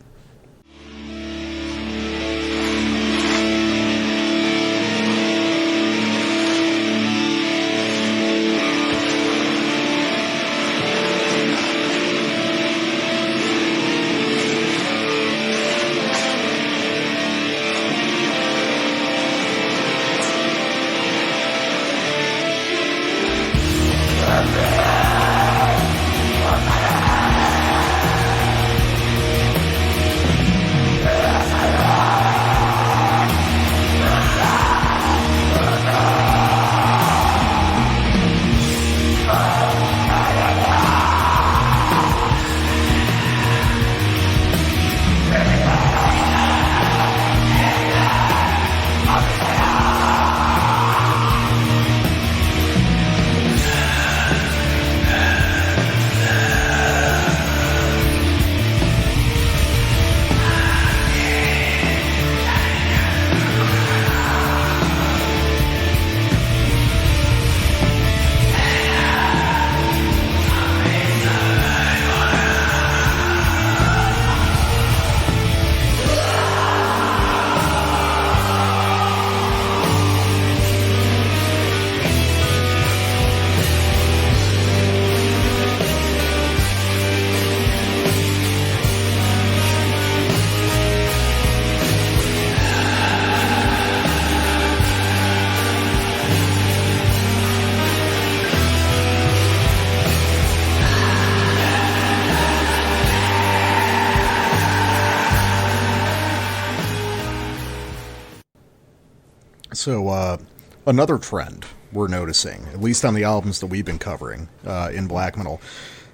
So another trend we're noticing, at least on the albums that we've been covering in black metal,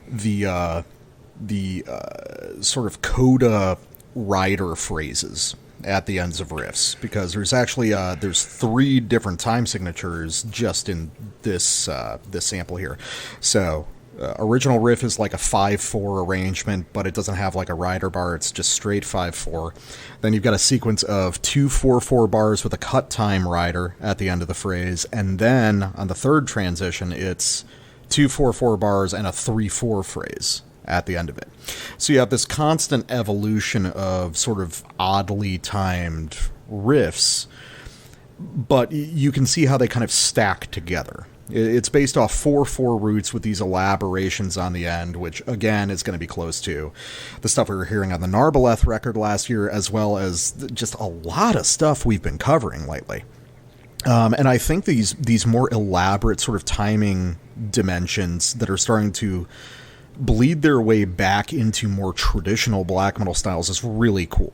the sort of coda rider phrases at the ends of riffs, because there's actually there's 3 different time signatures just in this this sample here. So Original riff is like a 5/4 arrangement, but it doesn't have like a rider bar. It's just straight 5/4. Then you've got a sequence of 2 4/4 bars with a cut time rider at the end of the phrase, and then on the third transition, it's 2 4/4 bars and a 3/4 phrase at the end of it. So you have this constant evolution of sort of oddly timed riffs, but you can see how they kind of stack together. It's based off 4/4 roots with these elaborations on the end, which, again, is going to be close to the stuff we were hearing on the Narbaleth record last year, as well as just a lot of stuff we've been covering lately. And I think these more elaborate sort of timing dimensions that are starting to bleed their way back into more traditional black metal styles is really cool.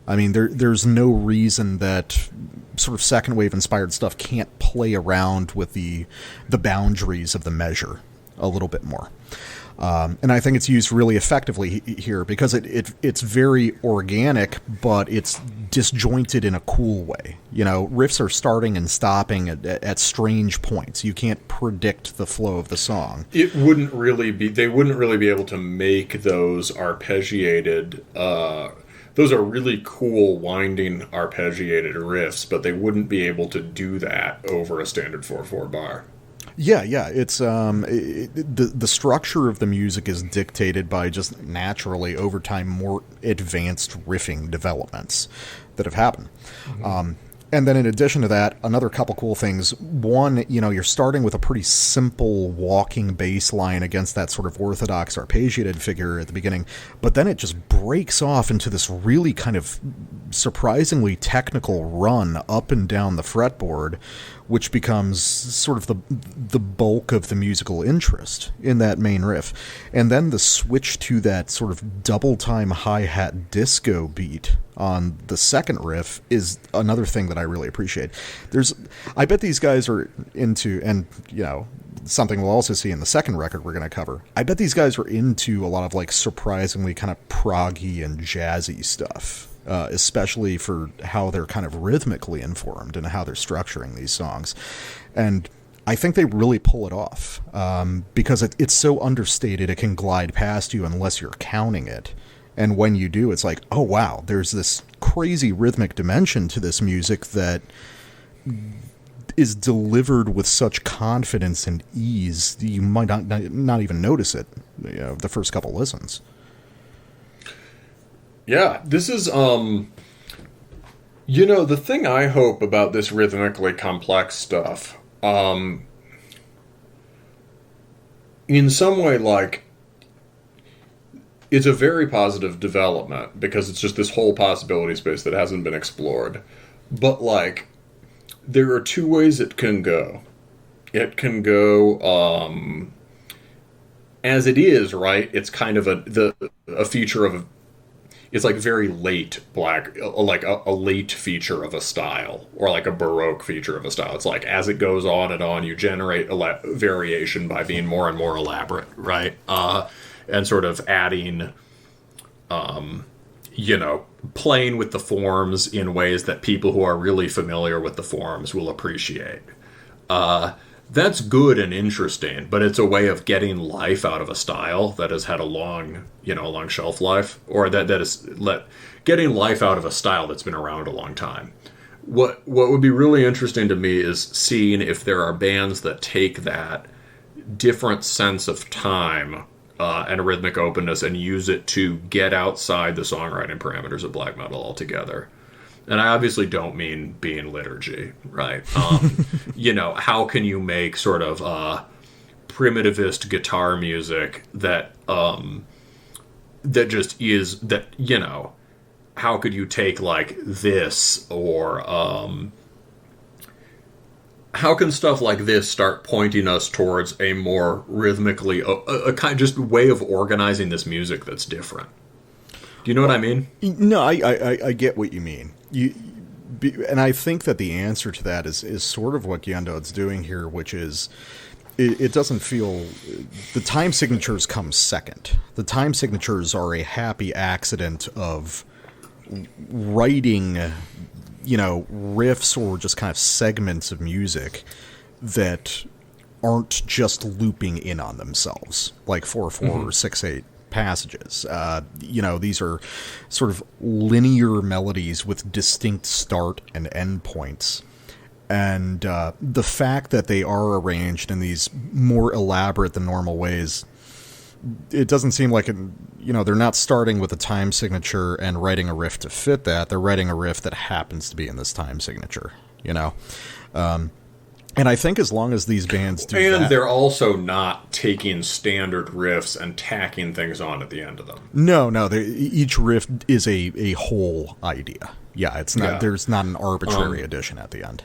I mean, there's no reason that sort of second wave inspired stuff can't play around with the boundaries of the measure a little bit more. And I think it's used really effectively here because it's very organic, but it's disjointed in a cool way. You know, riffs are starting and stopping at strange points. You can't predict the flow of the song. They wouldn't really be able to make those arpeggiated, those are really cool winding arpeggiated riffs, but they wouldn't be able to do that over a standard 4/4 bar. Yeah. It's the structure of the music is dictated by just naturally over time more advanced riffing developments that have happened. Mm-hmm. And then in addition to that, another couple cool things. One, you're starting with a pretty simple walking bass line against that sort of orthodox arpeggiated figure at the beginning, but then it just breaks off into this really kind of surprisingly technical run up and down the fretboard, which becomes sort of the bulk of the musical interest in that main riff. And then the switch to that sort of double time hi-hat disco beat on the second riff is another thing that I really appreciate. I bet these guys are into, and something we'll also see in the second record we're going to cover, I bet these guys are into a lot of like surprisingly kind of proggy and jazzy stuff. Especially for how they're kind of rhythmically informed and how they're structuring these songs. And I think they really pull it off because it's so understated it can glide past you unless you're counting it. And when you do, it's like, oh, wow, there's this crazy rhythmic dimension to this music that is delivered with such confidence and ease that you might not even notice it the first couple listens. Yeah, this is, the thing I hope about this rhythmically complex stuff, in some way, like, it's a very positive development because it's just this whole possibility space that hasn't been explored. But, like, there are two ways it can go. It can go, as it is, right? It's kind of a feature of it's like very late black, like a late feature of a style, or like a Baroque feature of a style. It's like as it goes on and on, you generate variation by being more and more elaborate, right? And sort of adding, playing with the forms in ways that people who are really familiar with the forms will appreciate. That's good and interesting, but it's a way of getting life out of a style that has had a long shelf life, or that is getting life out of a style that's been around a long time. What would be really interesting to me is seeing if there are bands that take that different sense of time and rhythmic openness and use it to get outside the songwriting parameters of black metal altogether. And I obviously don't mean being liturgy, right? How can you make sort of primitivist guitar music that just is that, how could you take like this, or how can stuff like this start pointing us towards a more rhythmically, a kind of just way of organizing this music that's different? Do you know what I mean? No, I get what you mean. And I think that the answer to that is sort of what Gjendod's doing here, which is it doesn't feel... The time signatures come second. The time signatures are a happy accident of writing, riffs or just kind of segments of music that aren't just looping in on themselves, like 4/4 or 6/8 passages. These are sort of linear melodies with distinct start and end points. And the fact that they are arranged in these more elaborate than normal ways, it doesn't seem like, they're not starting with a time signature and writing a riff to fit that. They're writing a riff that happens to be in this time signature, And I think as long as these bands do that... And they're also not taking standard riffs and tacking things on at the end of them. No, each riff is a whole idea. Yeah, it's not. Yeah. There's not an arbitrary addition at the end.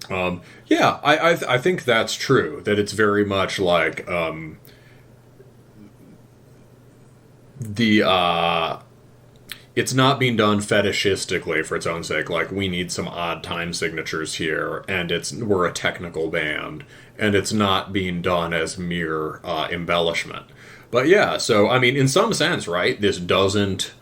I think that's true. That it's very much like it's not being done fetishistically for its own sake. Like, we need some odd time signatures here, and we're a technical band, and it's not being done as mere embellishment. But yeah, so I mean, in some sense, right? This doesn't.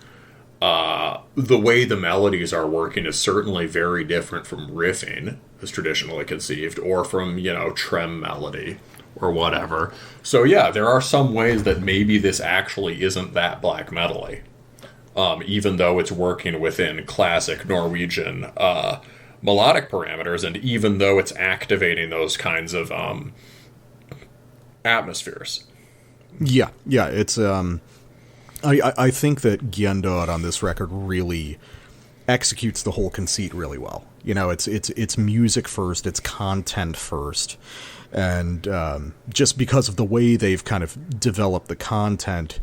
The way the melodies are working is certainly very different from riffing, as traditionally conceived, or from, trem melody, or whatever. So yeah, there are some ways that maybe this actually isn't that black metal-y, even though it's working within classic Norwegian melodic parameters, and even though it's activating those kinds of atmospheres. Yeah, it's... I think that Gjendod on this record really executes the whole conceit really well. It's music first, it's content first, and just because of the way they've kind of developed the content,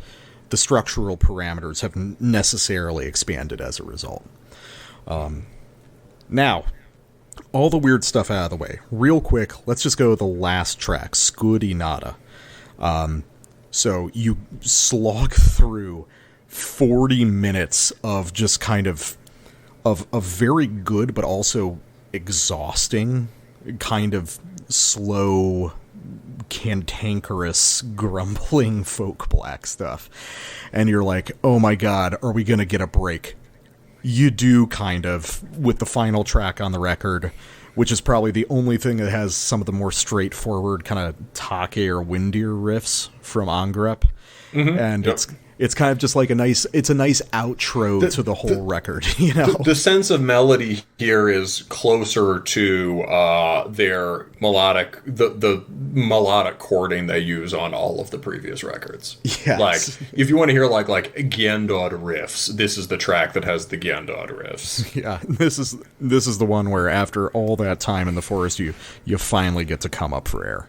the structural parameters have necessarily expanded as a result. Now, all the weird stuff out of the way. Real quick, let's just go to the last track, Skudi Nada. So you slog through 40 minutes of just kind of very good but also exhausting, kind of slow, cantankerous, grumbling folkblack stuff. And you're like, oh my god, are we going to get a break? You do, kind of, with the final track on the record, which is probably the only thing that has some of the more straightforward kind of take or windier riffs from Angrep. Mm-hmm. And it's kind of just like a nice outro to the whole record, The sense of melody here is closer to their melodic, the melodic chording they use on all of the previous records. Yes. Like, if you want to hear like Gjendod riffs, this is the track that has the Gjendod riffs. Yeah, this is the one where after all that time in the forest, you finally get to come up for air.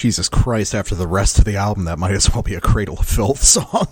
Jesus Christ, after the rest of the album, that might as well be a Cradle of Filth song.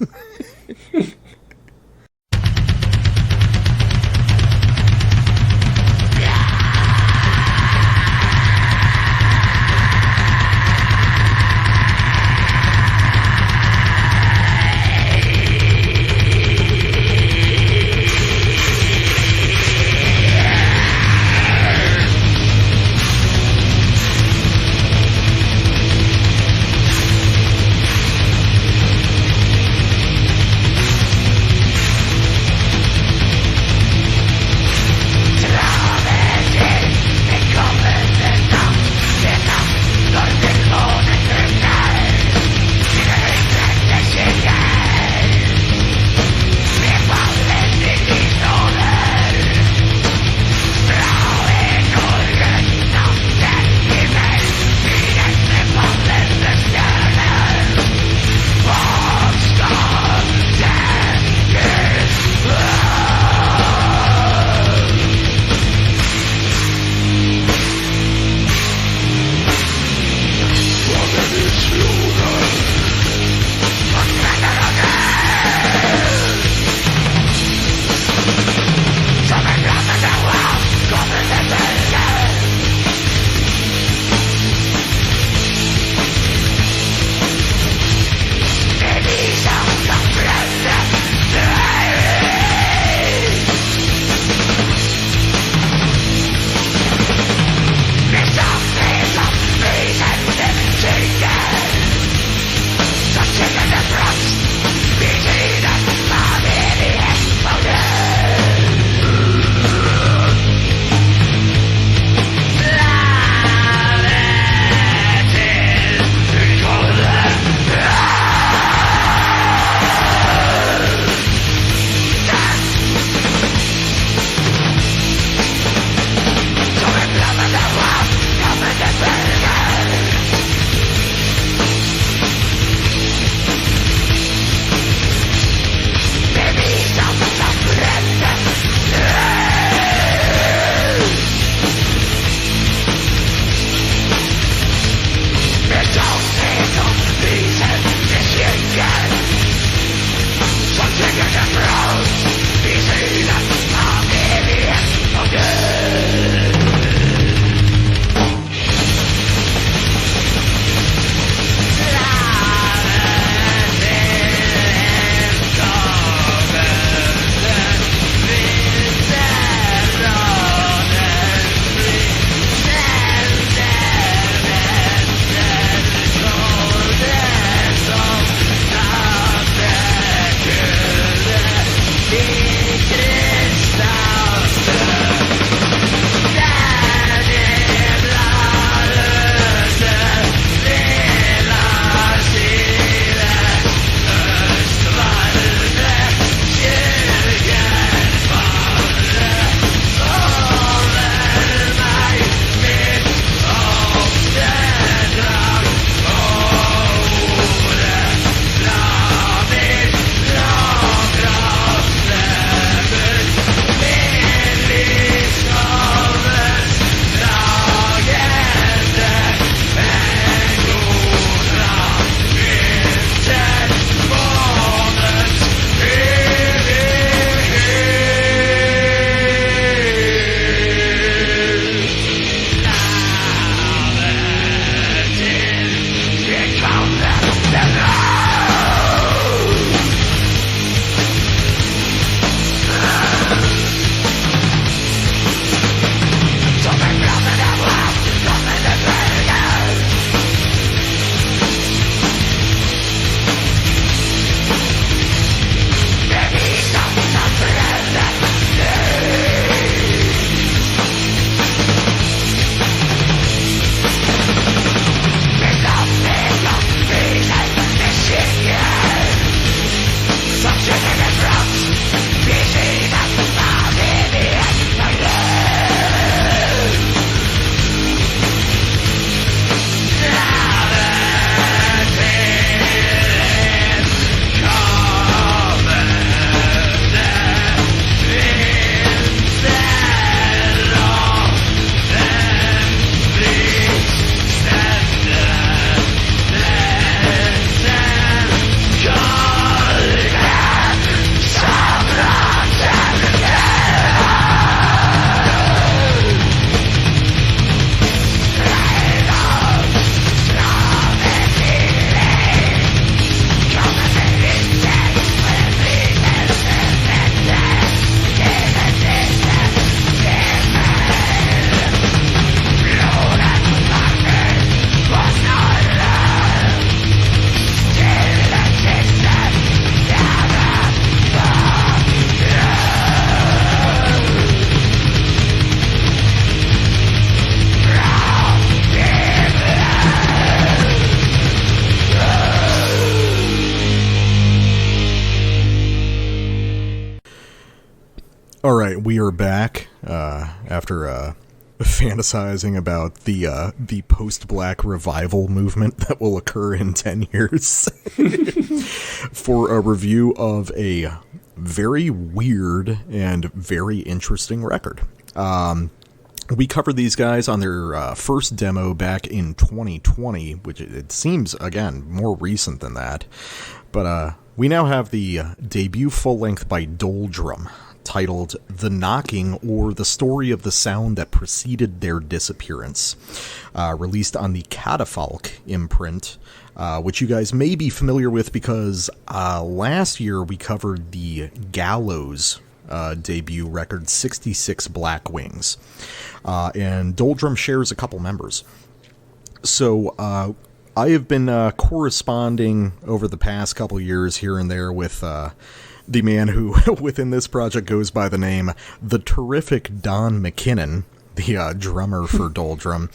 We are back after fantasizing about the post-black revival movement that will occur in 10 years for a review of a very weird and very interesting record. We covered these guys on their first demo back in 2020, which it seems, again, more recent than that. But we now have the debut full-length by Doldrum, titled The Knocking, or The Story of the Sound That Preceded Their Disappearance, released on the Katafalque imprint, which you guys may be familiar with because last year we covered the Gallows debut record, 66 Black Wings, and Doldrum shares a couple members. So I have been corresponding over the past couple years here and there with the man who within this project goes by the name The Terrific Don McKinnon, the drummer for Doldrum,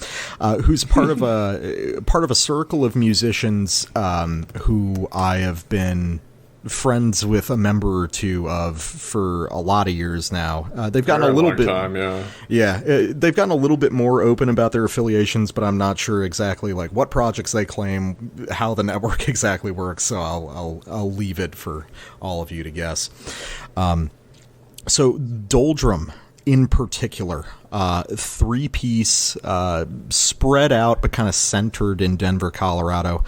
who's part of a circle of musicians who I have been friends with a member or two of for a lot of years now. They've gotten a little bit time, they've gotten a little bit more open about their affiliations, but I'm not sure exactly like what projects they claim, how the network exactly works, so I'll leave it for all of you to guess. So Doldrum in particular, 3-piece, spread out but kind of centered in Denver, Colorado.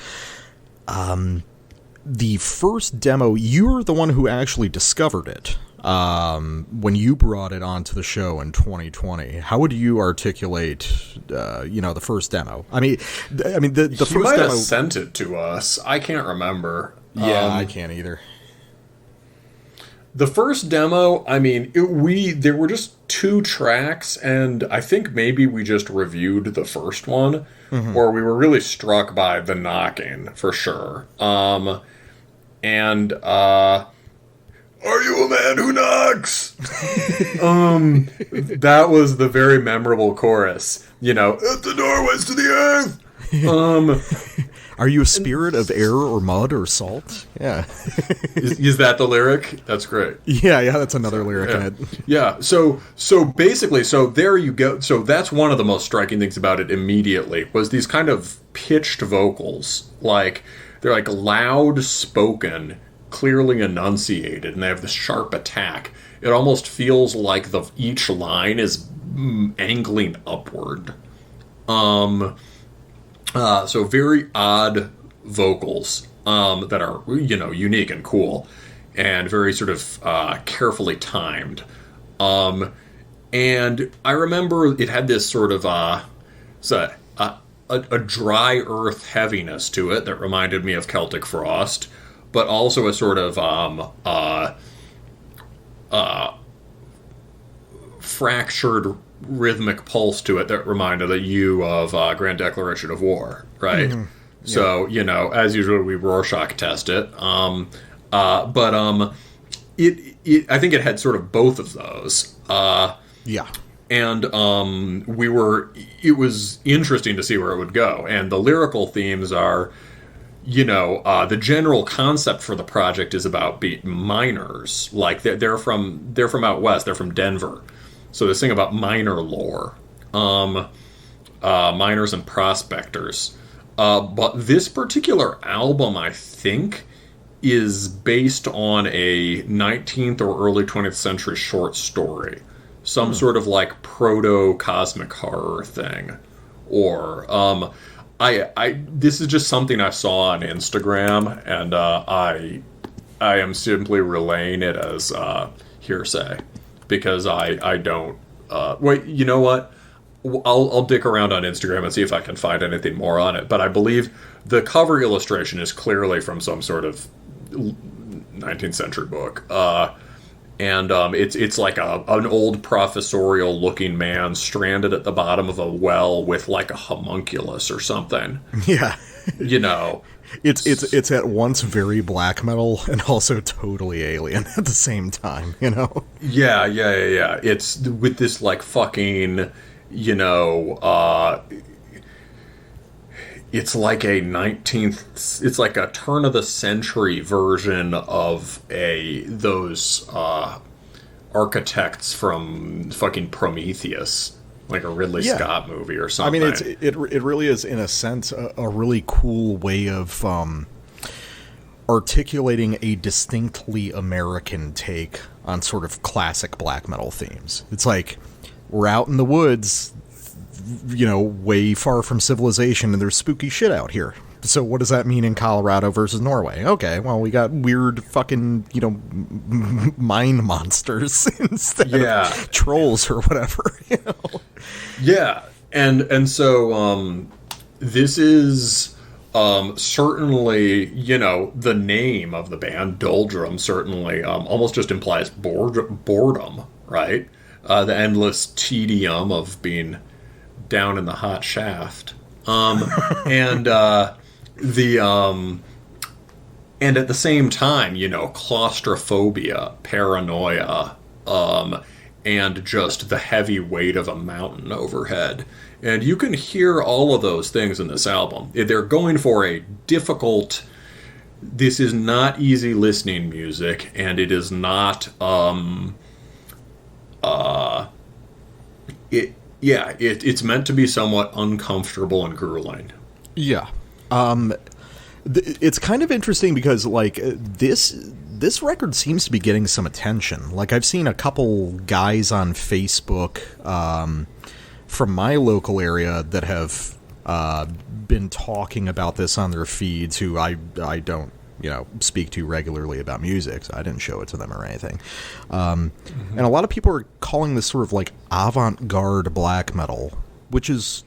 The first demo, you're the one who actually discovered it when you brought it onto the show in 2020. How would you articulate, the first demo? I mean, the first you might demo have sent it to us. I can't remember. Yeah, I can't either. The first demo, I mean, there were just 2 tracks, and I think maybe we just reviewed the first one, or we were really struck by The Knocking, for sure. And are you a man who knocks? That was the very memorable chorus. At the doorways to the earth. Are you a spirit of air or mud or salt? Yeah. Is that the lyric? That's great. Yeah, that's another lyric in it. Yeah, so basically, there you go. So that's one of the most striking things about it immediately, was these kind of pitched vocals. Like, they're like loud spoken, clearly enunciated, and they have this sharp attack. It almost feels like each line is angling upward. So very odd vocals that are, unique and cool, and very sort of carefully timed. And I remember it had this sort of a dry earth heaviness to it that reminded me of Celtic Frost, but also a sort of fractured rhythmic pulse to it that reminded you of Grand Declaration of War, right? Mm-hmm. Yeah. So, as usual, we Rorschach test it. But I think it had sort of both of those. Yeah. And it was interesting to see where it would go. And the lyrical themes are, the general concept for the project is about miners. Like, they're from out west. They're from Denver. So this thing about miner lore, miners and prospectors. But this particular album, I think, is based on a 19th or early 20th century short story. Some sort of like proto-cosmic horror thing. Or, this is just something I saw on Instagram, and I am simply relaying it as hearsay. Because I don't... wait, you know what? I'll dick around on Instagram and see if I can find anything more on it. But I believe the cover illustration is clearly from some sort of 19th century book. And it's like an old professorial-looking man stranded at the bottom of a well with like a homunculus or something. Yeah. It's at once very black metal and also totally alien at the same time, Yeah. It's with this like fucking, it's like a 19th, it's like a turn of the century version of those architects from fucking Prometheus, like a Ridley Scott movie or something. I mean, it really is, in a sense, a really cool way of articulating a distinctly American take on sort of classic black metal themes. It's like, we're out in the woods, way far from civilization, and there's spooky shit out here. So what does that mean in Colorado versus Norway? Okay, well, we got weird fucking, mine monsters instead of trolls or whatever. Yeah, and so this is certainly, the name of the band, Doldrum, certainly almost just implies boredom, right? The endless tedium of being down in the hot shaft. And at the same time, claustrophobia, paranoia, and just the heavy weight of a mountain overhead. And you can hear all of those things in this album. They're going for a difficult... This is not easy listening music, and it is not... it's meant to be somewhat uncomfortable and grueling. Yeah. It's kind of interesting because, this record seems to be getting some attention. Like, I've seen a couple guys on Facebook from my local area that have been talking about this on their feeds, who I don't, speak to regularly about music, so I didn't show it to them or anything. And a lot of people are calling this sort of like avant-garde black metal, which is...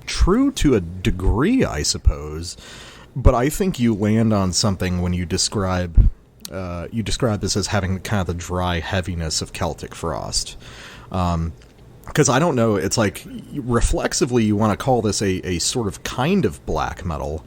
true to a degree, I suppose, but I think you land on something when you describe this as having kind of the dry heaviness of Celtic frost. Because I don't know, it's like, reflexively you want to call this a sort of kind of black metal,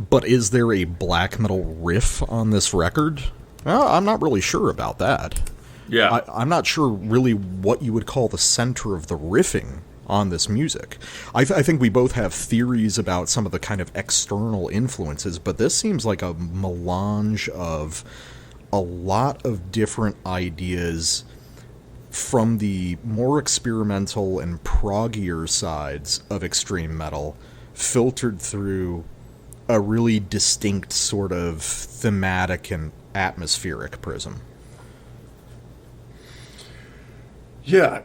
but is there a black metal riff on this record? Well, I'm not really sure about that. Yeah. I'm not sure really what you would call the center of the riffing on this music. I think we both have theories about some of the kind of external influences, but this seems like a melange of a lot of different ideas from the more experimental and proggier sides of extreme metal, filtered through a really distinct sort of thematic and atmospheric prism. Yeah,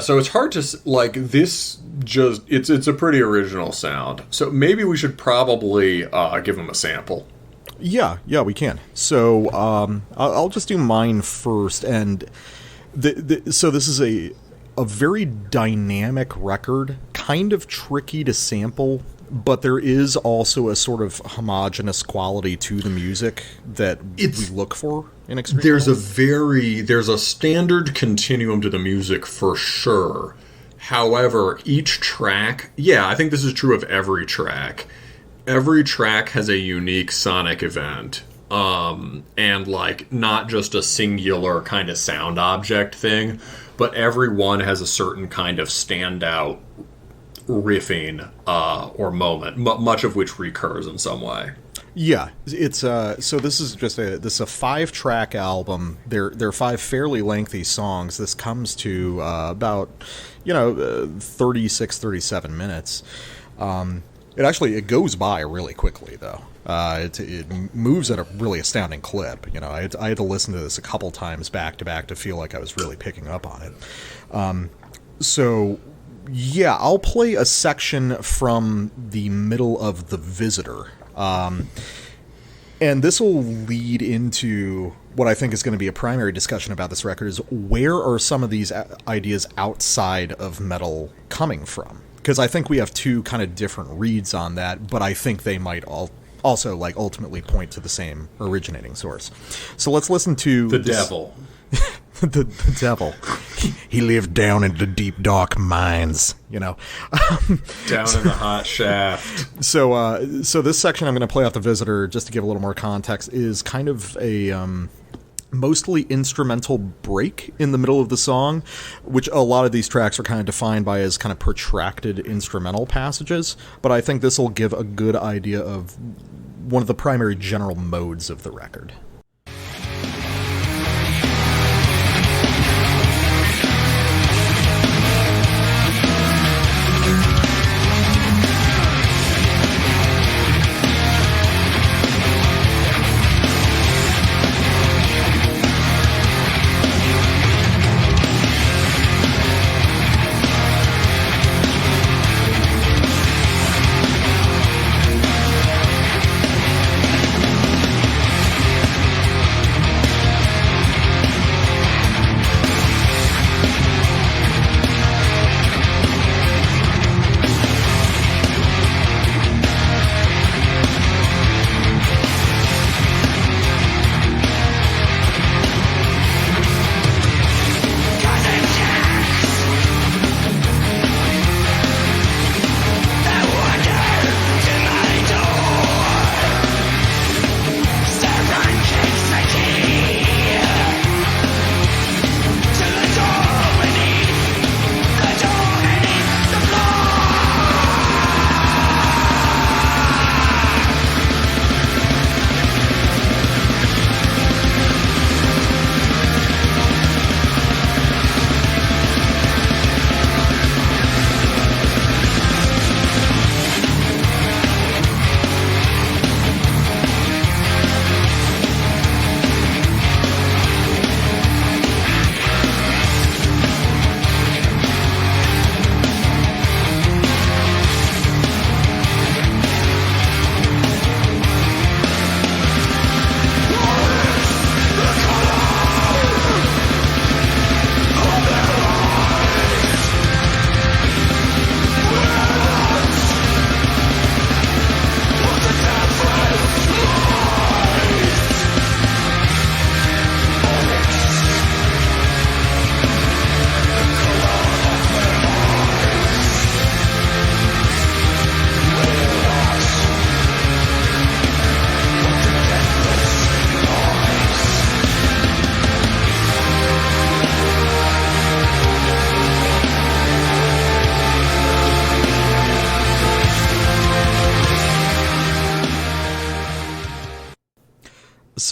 so it's hard to, this just, it's a pretty original sound. So maybe we should probably give them a sample. Yeah, we can. So I'll just do mine first, and so this is a very dynamic record, kind of tricky to sample, but there is also a sort of homogeneous quality to the music that we look for in extreme metal. There's a standard continuum to the music for sure. However, each track, I think this is true of every track. Every track has a unique sonic event. And not just a singular kind of sound object thing, but every one has a certain kind of standout riffing or moment, much of which recurs in some way. Yeah, it's so this is a 5-track album. They're 5 fairly lengthy songs. This comes to about 36-37 minutes. It goes by really quickly though. It moves at a really astounding clip. I had to listen to this a couple times back to back to feel like I was really picking up on it. I'll play a section from the middle of The Visitor. And this will lead into what I think is going to be a primary discussion about this record, is where are some of these ideas outside of metal coming from? Because I think we have two kind of different reads on that, but I think they might also ultimately point to the same originating source. So let's listen to the devil. the devil. He lived down in the deep dark mines, down in the hot shaft. So this section I'm going to play off The Visitor, just to give a little more context, is kind of a mostly instrumental break in the middle of the song, which a lot of these tracks are kind of defined by as kind of protracted instrumental passages, but I think this will give a good idea of one of the primary general modes of the record.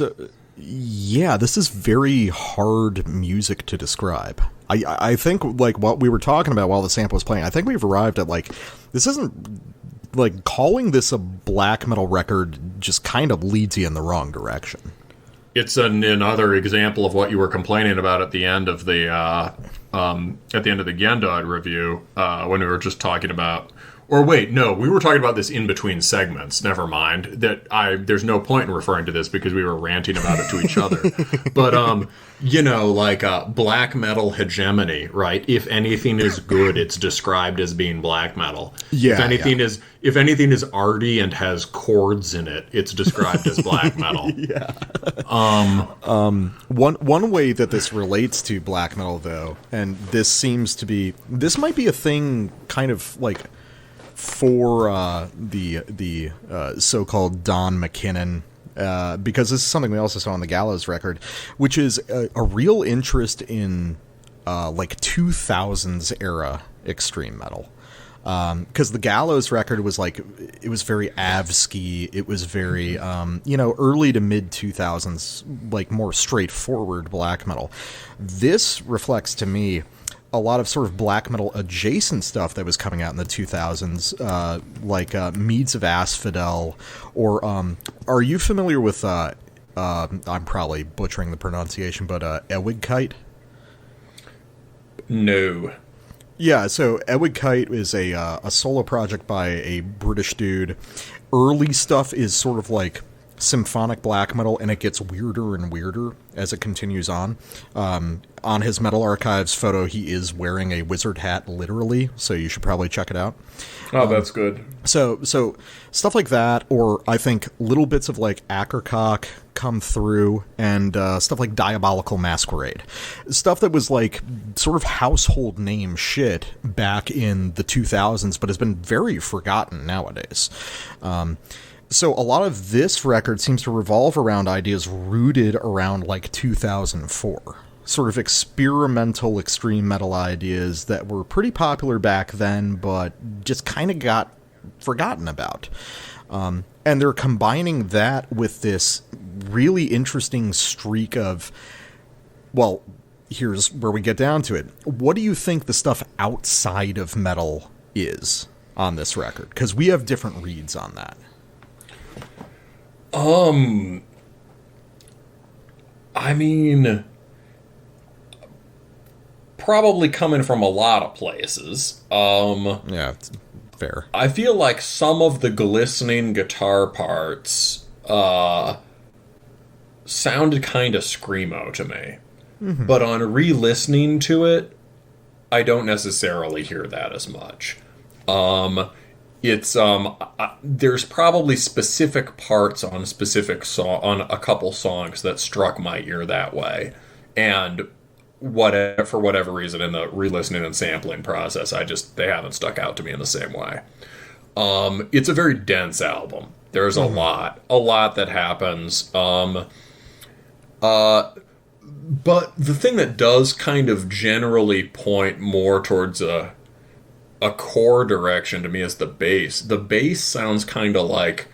So, yeah, this is very hard music to describe. I think, like, what we were talking about while the sample was playing, I think we've arrived at, like, this isn't, like, calling this a black metal record just kind of leads you in the wrong direction. It's another example of what you were complaining about at the end of the Gjendod review, when we were just talking about... Or wait, no, we were talking about this in between segments. Never mind. There's no point in referring to this because we were ranting about it to each other. But, black metal hegemony, right? If anything is good, it's described as being black metal. Yeah. If anything is arty and has chords in it, it's described as black metal. Yeah. One way that this relates to black metal, though, and this might be a thing kind of like for the so-called Don McKinnon, because this is something we also saw on the Gallows record, which is a real interest in 2000s era extreme metal. Because the Gallows record was it was very Avsky, it was very, early to mid 2000s, like more straightforward black metal. This reflects to me a lot of sort of black metal adjacent stuff that was coming out in the 2000s, like Meads of Asphodel, or are you familiar with, I'm probably butchering the pronunciation, but Ewigkeit? No. Yeah, so Ewigkeit is a solo project by a British dude. Early stuff is sort of like symphonic black metal, and it gets weirder and weirder as it continues on. On his Metal Archives photo, he is wearing a wizard hat, literally, so you should probably check it out. Oh, that's good. So stuff like that, or I think little bits of like Ackercock come through, and stuff like Diabolical Masquerade. Stuff that was like sort of household name shit back in the 2000s, but has been very forgotten nowadays. So a lot of this record seems to revolve around ideas rooted around like 2004. Sort of experimental extreme metal ideas that were pretty popular back then, but just kind of got forgotten about. And they're combining that with this really interesting streak of, well, here's where we get down to it. What do you think the stuff outside of metal is on this record? Because we have different reads on that. I mean, probably coming from a lot of places. Yeah, it's fair. I feel like some of the glistening guitar parts sounded kind of screamo to me. Mm-hmm. But on re-listening to it, I don't necessarily hear that as much. It's there's probably specific parts on on a couple songs that struck my ear that way, and for whatever reason in the re-listening and sampling process, they haven't stuck out to me in the same way. It's a very dense album. There's a lot that happens. But the thing that does kind of generally point more towards a core direction to me is the bass. The bass sounds kind of like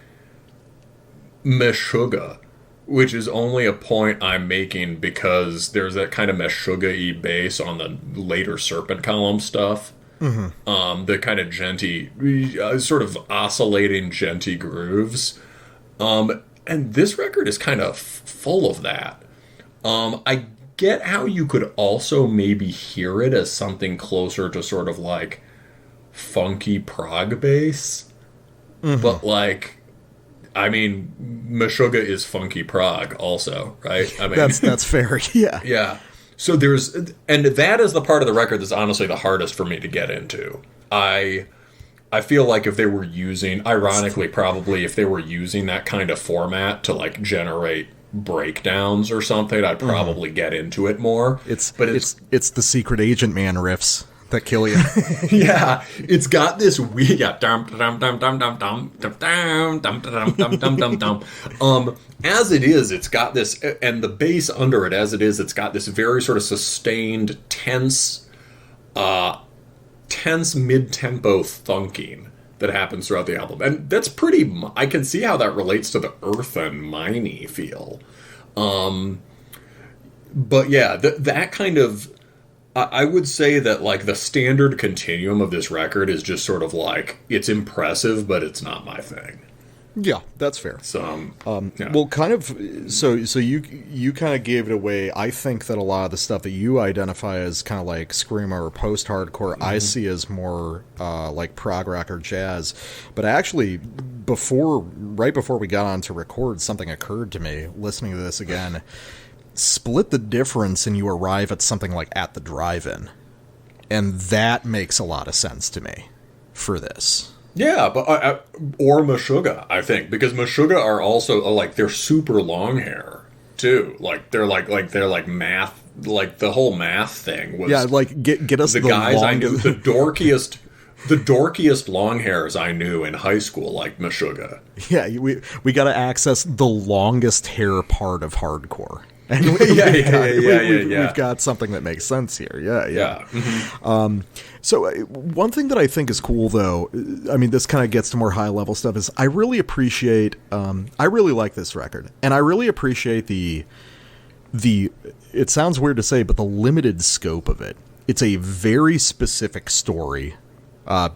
Meshuggah, which is only a point I'm making because there's that kind of Meshuggah-y bass on the later Serpent Column stuff. Mm-hmm. The kind of genty, sort of oscillating genty grooves. And this record is kind of full of that. I get how you could also maybe hear it as something closer to sort of like funky prog bass, but like, I mean, Meshuggah is funky prog also, right? I mean, that's fair. Yeah. So and that is the part of the record that's honestly the hardest for me to get into. I feel like if they were using, ironically, probably if they were using that kind of format to like generate breakdowns or something, I'd probably get into it more. It's the secret agent man riffs that kill you. Yeah, it's got this weird dum dum dum dum dum dum dum dum dum dum dum dum dum. As it is, it's got this, and the bass under it, as it is, it's got this very sort of sustained, tense mid-tempo thunking that happens throughout the album, and that's pretty. I can see how that relates to the earth and miney feel. But yeah, that kind of... I would say that, like, the standard continuum of this record is just sort of like, it's impressive, but it's not my thing. Yeah, that's fair. So, yeah. Well, kind of. So you kind of gave it away. I think that a lot of the stuff that you identify as kind of like screamo or post-hardcore, I see as more like prog rock or jazz. But actually, right before we got on to record, something occurred to me listening to this again. Split the difference, and you arrive at something like At the Drive-In, and that makes a lot of sense to me for this. Yeah, but or Meshuggah, I think, because Meshuggah are also like, they're super long hair too. Like they're like math, like the whole math thing was. Yeah, like get us the guys I knew, the dorkiest long hairs I knew in high school, like Meshuggah. Yeah, we got to access the longest hair part of hardcore. And we've got something that makes sense here. Yeah. Mm-hmm. So one thing that I think is cool, though, I mean, this kind of gets to more high-level stuff, is I really appreciate, I really like this record, and I really appreciate the, it sounds weird to say, but the limited scope of it. It's a very specific story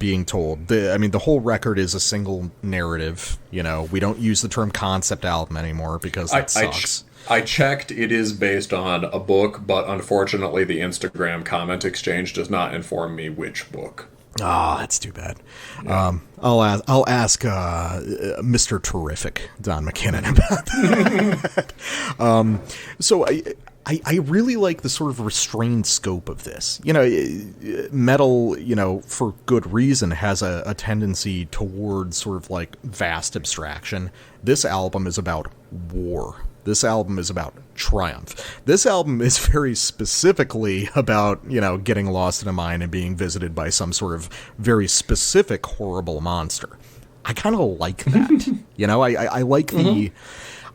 being told. The whole record is a single narrative. You know, we don't use the term concept album anymore because that sucks. I checked, it is based on a book, but unfortunately the Instagram comment exchange does not inform me which book. Ah, that's too bad. Yeah. I'll ask Mr. Terrific, Don McKinnon, about that. So I really like the sort of restrained scope of this. You know, metal, you know, for good reason, has a tendency towards sort of like vast abstraction. This album is about war. This album is about triumph. This album is very specifically about, you know, getting lost in a mine and being visited by some sort of very specific horrible monster. I kind of like that. You know, I like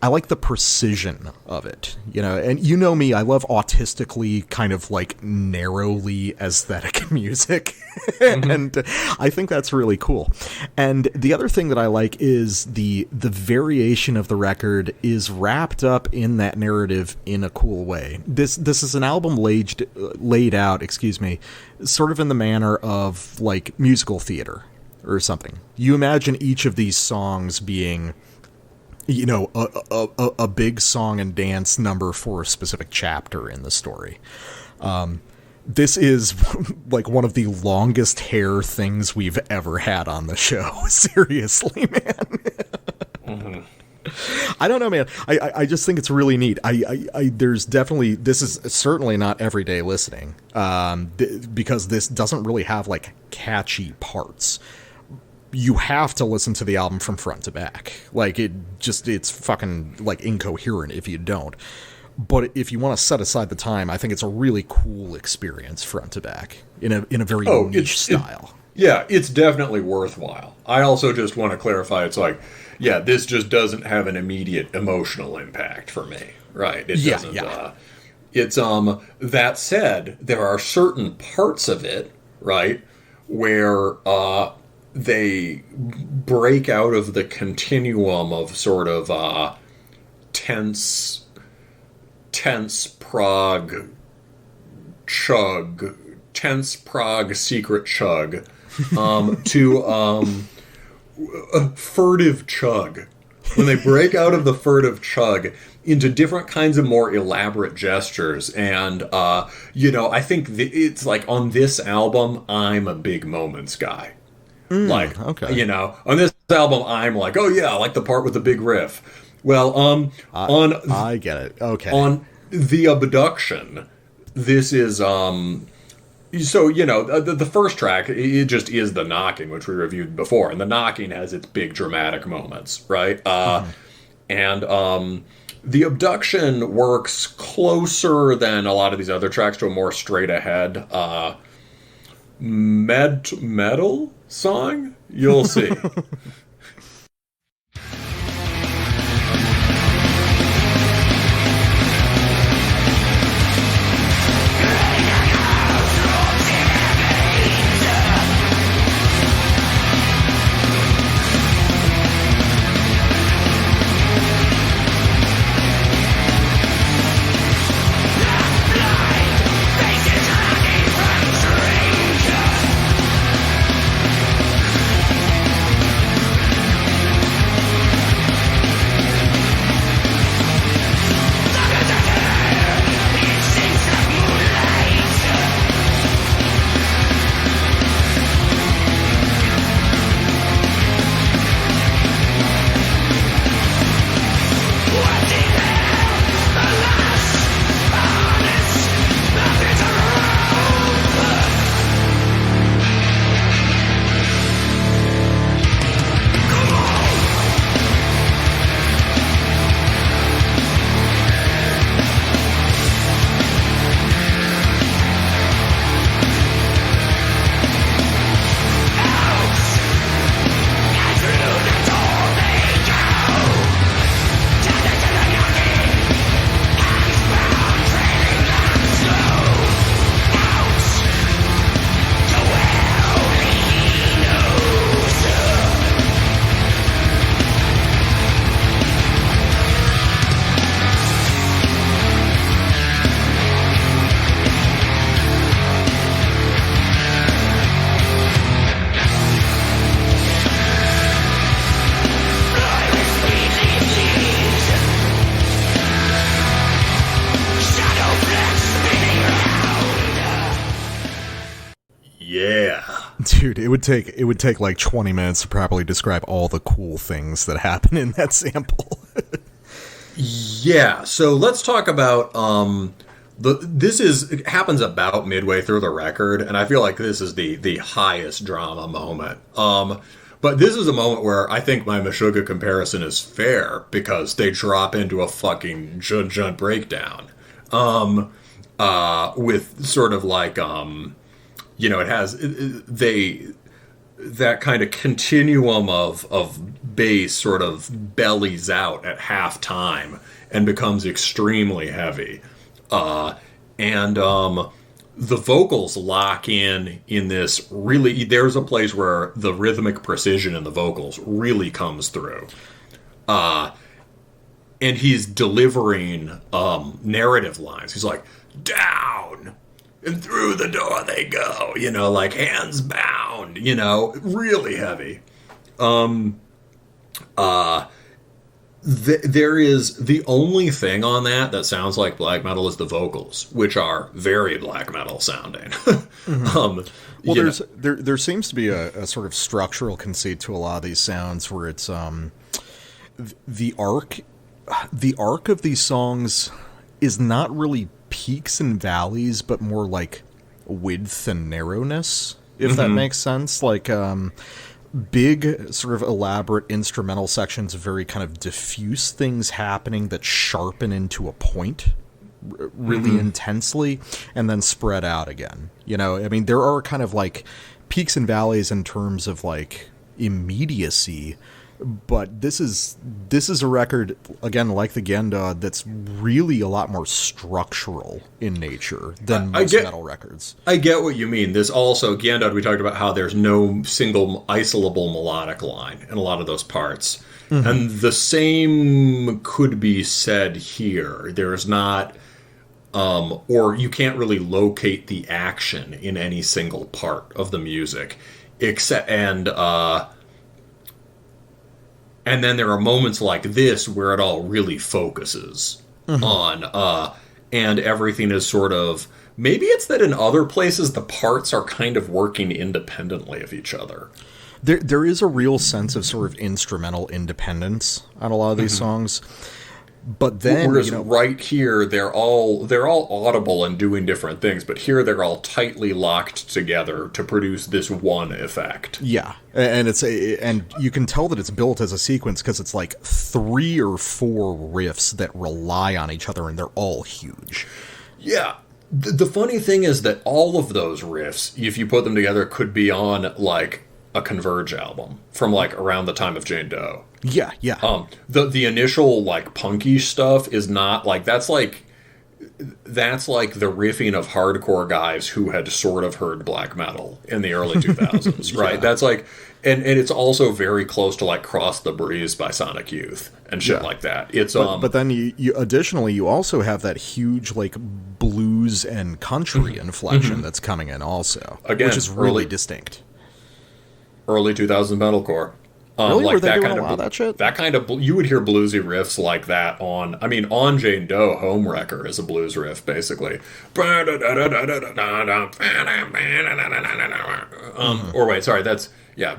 I like the precision of it, you know, and you know me, I love autistically kind of like narrowly aesthetic music, and I think that's really cool. And the other thing that I like is the variation of the record is wrapped up in that narrative in a cool way. This is an album laid out, sort of in the manner of like musical theater or something. You imagine each of these songs being, you know, a big song and dance number for a specific chapter in the story. This is like one of the longest hair things we've ever had on the show. Seriously, man. I don't know, man. I just think it's really neat. There's definitely, this is certainly not everyday listening, because this doesn't really have like catchy parts. You have to listen to the album from front to back. Like, it's fucking, like, incoherent if you don't. But if you want to set aside the time, I think it's a really cool experience front to back in a very niche style. It's definitely worthwhile. I also just want to clarify, it's like, yeah, this just doesn't have an immediate emotional impact for me, right? It doesn't. It's, that said, there are certain parts of it, right, where, they break out of the continuum of sort of tense prog chug, tense prog secret chug, to a furtive chug. When they break out of the furtive chug into different kinds of more elaborate gestures, and you know, I think it's like on this album, I'm a big moments guy. You know, on this album, I'm like, oh yeah, I like the part with the big riff. Well, I get it. Okay. On The Abduction, this is, so, you know, the first track, it just is The Knocking, which we reviewed before, and The Knocking has its big dramatic moments, right? And The Abduction works closer than a lot of these other tracks to a more straight ahead, metal song? You'll see. Yeah. Dude, it would take like 20 minutes to properly describe all the cool things that happen in that sample. Yeah, so let's talk about it happens about midway through the record, and I feel like this is the highest drama moment. But this is a moment where I think my Meshuggah comparison is fair, because they drop into a fucking junt breakdown. With sort of like it has that kind of continuum of bass sort of bellies out at halftime and becomes extremely heavy. And the vocals lock in this really, there's a place where the rhythmic precision in the vocals really comes through. And he's delivering narrative lines. He's like, down! And through the door they go, like hands bound, really heavy. There is the only thing on that sounds like black metal is the vocals, which are very black metal sounding. There seems to be a sort of structural conceit to a lot of these sounds where it's the arc of these songs is not really peaks and valleys, but more like width and narrowness, if that makes sense. Like big sort of elaborate instrumental sections of very kind of diffuse things happening that sharpen into a point really intensely and then spread out again. I mean, there are kind of like peaks and valleys in terms of like immediacy, but this is a record, again, like the Gjendod, that's really a lot more structural in nature than most metal records. I get what you mean. This also, Gjendod, we talked about how there's no single isolable melodic line in a lot of those parts. And the same could be said here. There's not, or you can't really locate the action in any single part of the music, except, and then there are moments like this where it all really focuses on, and everything is sort of, maybe it's that in other places the parts are kind of working independently of each other. There is a real sense of sort of instrumental independence on a lot of these songs. But then, whereas right here, they're all audible and doing different things, but here they're all tightly locked together to produce this one effect. Yeah, and and you can tell that it's built as a sequence because it's like 3 or 4 riffs that rely on each other, and they're all huge. Yeah, the funny thing is that all of those riffs, if you put them together, could be on like a Converge album from like around the time of Gjendod. Yeah. The initial like punky stuff is not like that's like the riffing of hardcore guys who had sort of heard black metal in the early 2000s, right? That's like, and it's also very close to like Cross the Breeze by Sonic Youth and shit like that. It's but then you additionally you also have that huge like blues and country inflection that's coming in also, again, which is really distinct. Early 2000s metalcore. Really? Like were they that doing kind a lot of that shit? That kind of, you would hear bluesy riffs like that on Gjendod, Homewrecker is a blues riff, basically. Or wait, sorry, that's, yeah.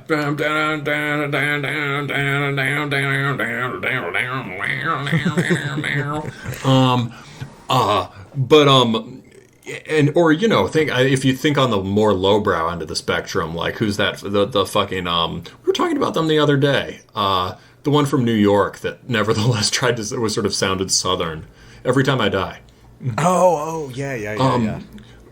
And or think if you think on the more lowbrow end of the spectrum, like who's that? The fucking we were talking about them the other day. The one from New York that nevertheless tried to was sort of sounded southern. Every Time I Die. Oh yeah.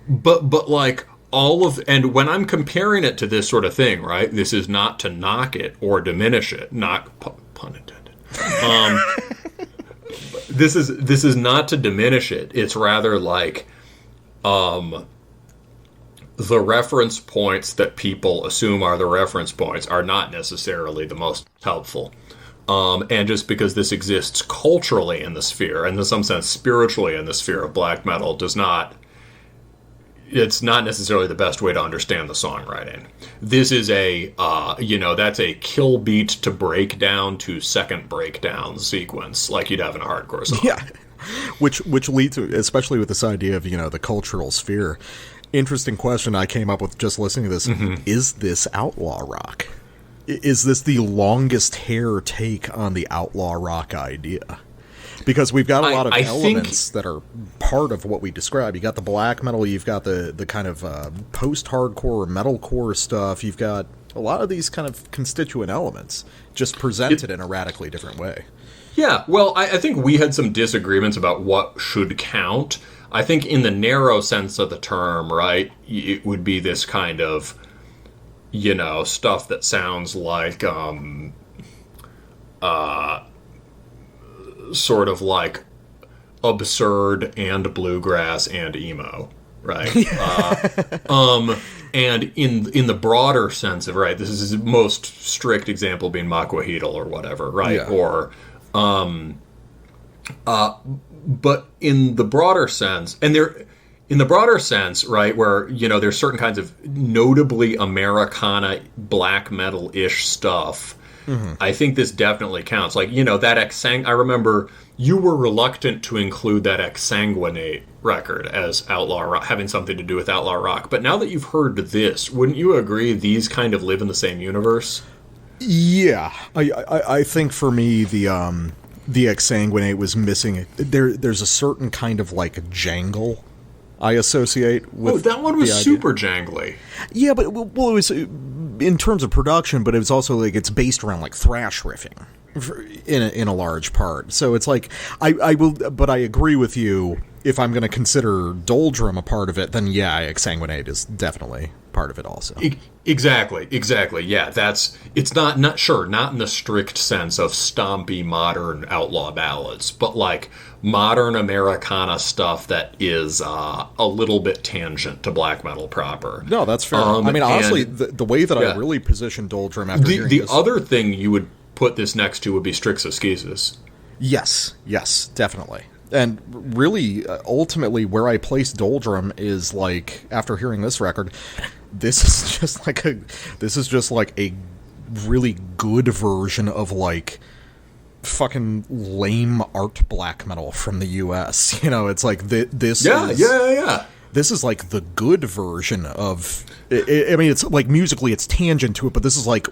But like all of, and when I'm comparing it to this sort of thing, right? This is not to knock it or diminish it. Not pun intended. This is not to diminish it. It's rather like. The reference points that people assume are the reference points are not necessarily the most helpful. And just because this exists culturally in the sphere, and in some sense spiritually in the sphere of black metal, it's not necessarily the best way to understand the songwriting. This is that's a kill beat to breakdown to second breakdown sequence, like you'd have in a hardcore song. Yeah. Which leads to, especially with this idea of, the cultural sphere, interesting question I came up with just listening to this. Is this outlaw rock? Is this the longest hair take on the outlaw rock idea? Because we've got a lot of elements that are part of what we describe. You got the black metal, you've got the kind of post-hardcore, metalcore stuff. You've got a lot of these kind of constituent elements just presented in a radically different way. Yeah, well, I think we had some disagreements about what should count. I think in the narrow sense of the term, right, it would be this kind of, stuff that sounds like sort of like absurd and bluegrass and emo, right? And in the broader sense of, right, this is the most strict example being Maquahital or whatever, right? Yeah. Or but in the broader sense, right, where there's certain kinds of notably Americana black metal-ish stuff. I think this definitely counts. Like, that I remember you were reluctant to include that Exsanguinate record as outlaw rock, having something to do with outlaw rock. But now that you've heard this, wouldn't you agree these kind of live in the same universe? Yeah, I think for me the Exsanguinate was missing. There's a certain kind of like jangle I associate with. Oh, that one was super jangly. Yeah, but it was in terms of production, but it was also like it's based around like thrash riffing in a large part. So it's like I will, but I agree with you. If I'm going to consider Doldrum a part of it, then yeah, Exsanguinate is definitely part of it also. Exactly. Yeah, it's not in the strict sense of stompy modern outlaw ballads, but like modern Americana stuff that is a little bit tangent to black metal proper. No, that's fair. I mean, honestly, the way that I really position Doldrum after hearing the this, other thing you would put this next to would be Strixoschisis. Yes, definitely. And really, ultimately, where I place Doldrum is like after hearing this record, this is just like a really good version of like fucking lame art black metal from the U.S. It's like this. Yeah. This is like the good version of. I mean, it's like musically, it's tangent to it, but this is like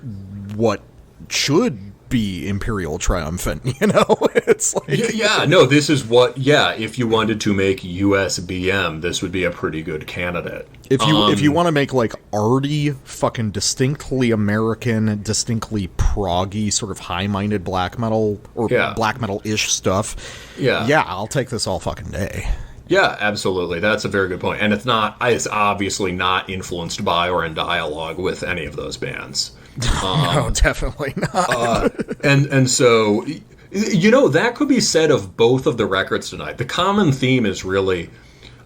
what should be Imperial Triumphant, It's like this is what if you wanted to make USBM, this would be a pretty good candidate. If you want to make like arty, fucking distinctly American, distinctly proggy, sort of high-minded black metal or black metal-ish stuff, I'll take this all fucking day. Yeah, absolutely. That's a very good point. And it's obviously not influenced by or in dialogue with any of those bands. No, definitely not. And so, that could be said of both of the records tonight. The common theme is really,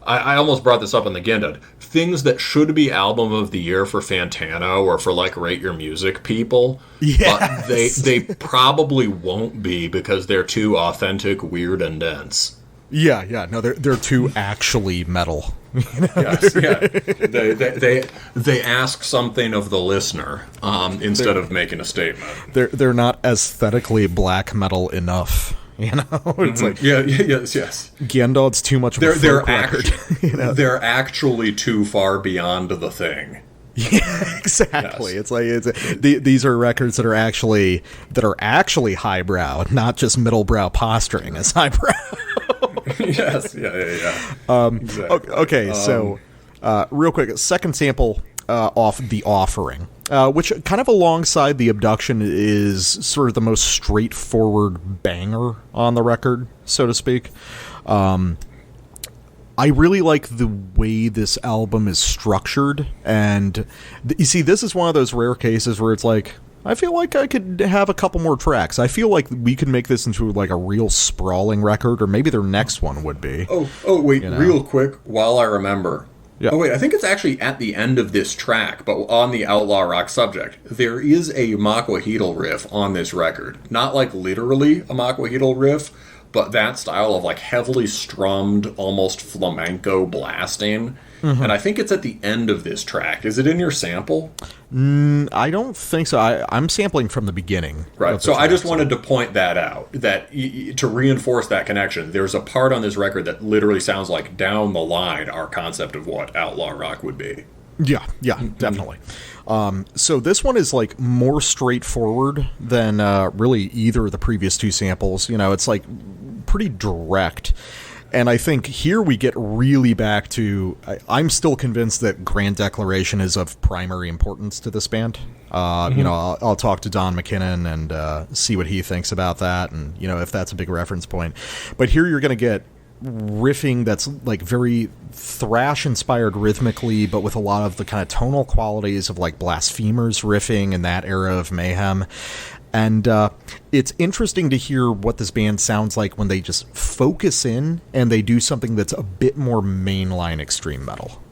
I almost brought this up on the Gjendod, things that should be album of the year for Fantano or for like Rate Your Music people. Yes. But they probably won't be because they're too authentic, weird, and dense. Yeah. No, they're too actually metal. Yes, yeah. They ask something of the listener instead of making a statement. They're not aesthetically black metal enough. It's like yes. Gjendod's too much of a folk record. They're actually too far beyond the thing. Yeah, exactly. Yes. It's like these are records that are actually highbrow, not just middlebrow posturing as highbrow. Yes, yeah. Exactly. Okay, so real quick, second sample off The Offering, which kind of alongside The Abduction is sort of the most straightforward banger on the record, so to speak. I really like the way this album is structured, and you see, this is one of those rare cases where it's like, I feel like I could have a couple more tracks. I feel like we could make this into like a real sprawling record, or maybe their next one would be. Oh, wait, real quick, while I remember. Yeah. Oh, wait, I think it's actually at the end of this track, but on the outlaw rock subject. There is a Maquahital riff on this record. Not like literally a Maquahital riff, but that style of like heavily strummed, almost flamenco blasting. And I think it's at the end of this track. Is it in your sample? I don't think so. I'm sampling from the beginning. Right. So I just wanted to point that out, that to reinforce that connection. There's a part on this record that literally sounds like down the line our concept of what outlaw rock would be. Yeah, definitely. So this one is like more straightforward than really either of the previous two samples. You know, it's like pretty direct. And I think here we get really back to... I'm still convinced that Grand Declaration is of primary importance to this band. You know, I'll talk to Don McKinnon and see what he thinks about that, and, you know, if that's a big reference point. But here you're going to get riffing that's like very thrash-inspired rhythmically, but with a lot of the kind of tonal qualities of like Blasphemers riffing in that era of Mayhem. And it's interesting to hear what this band sounds like when they just focus in and they do something that's a bit more mainline extreme metal.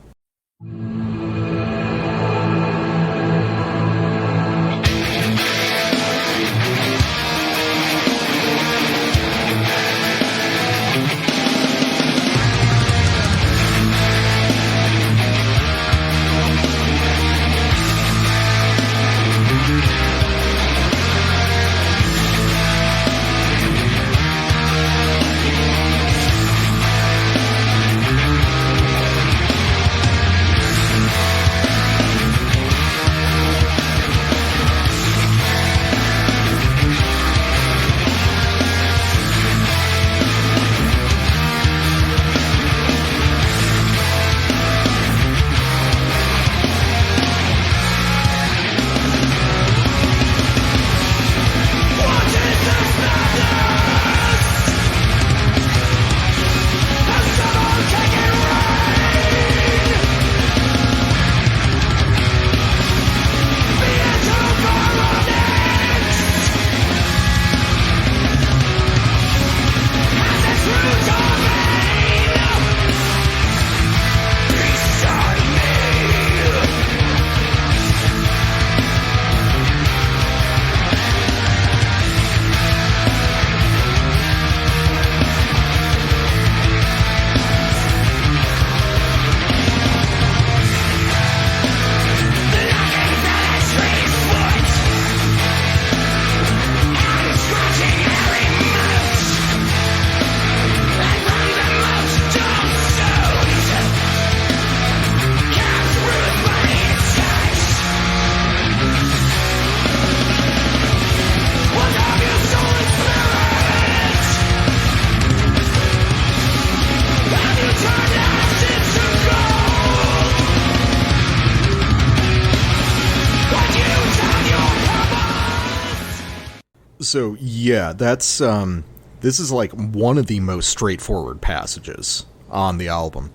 So, yeah, that's, this is like one of the most straightforward passages on the album.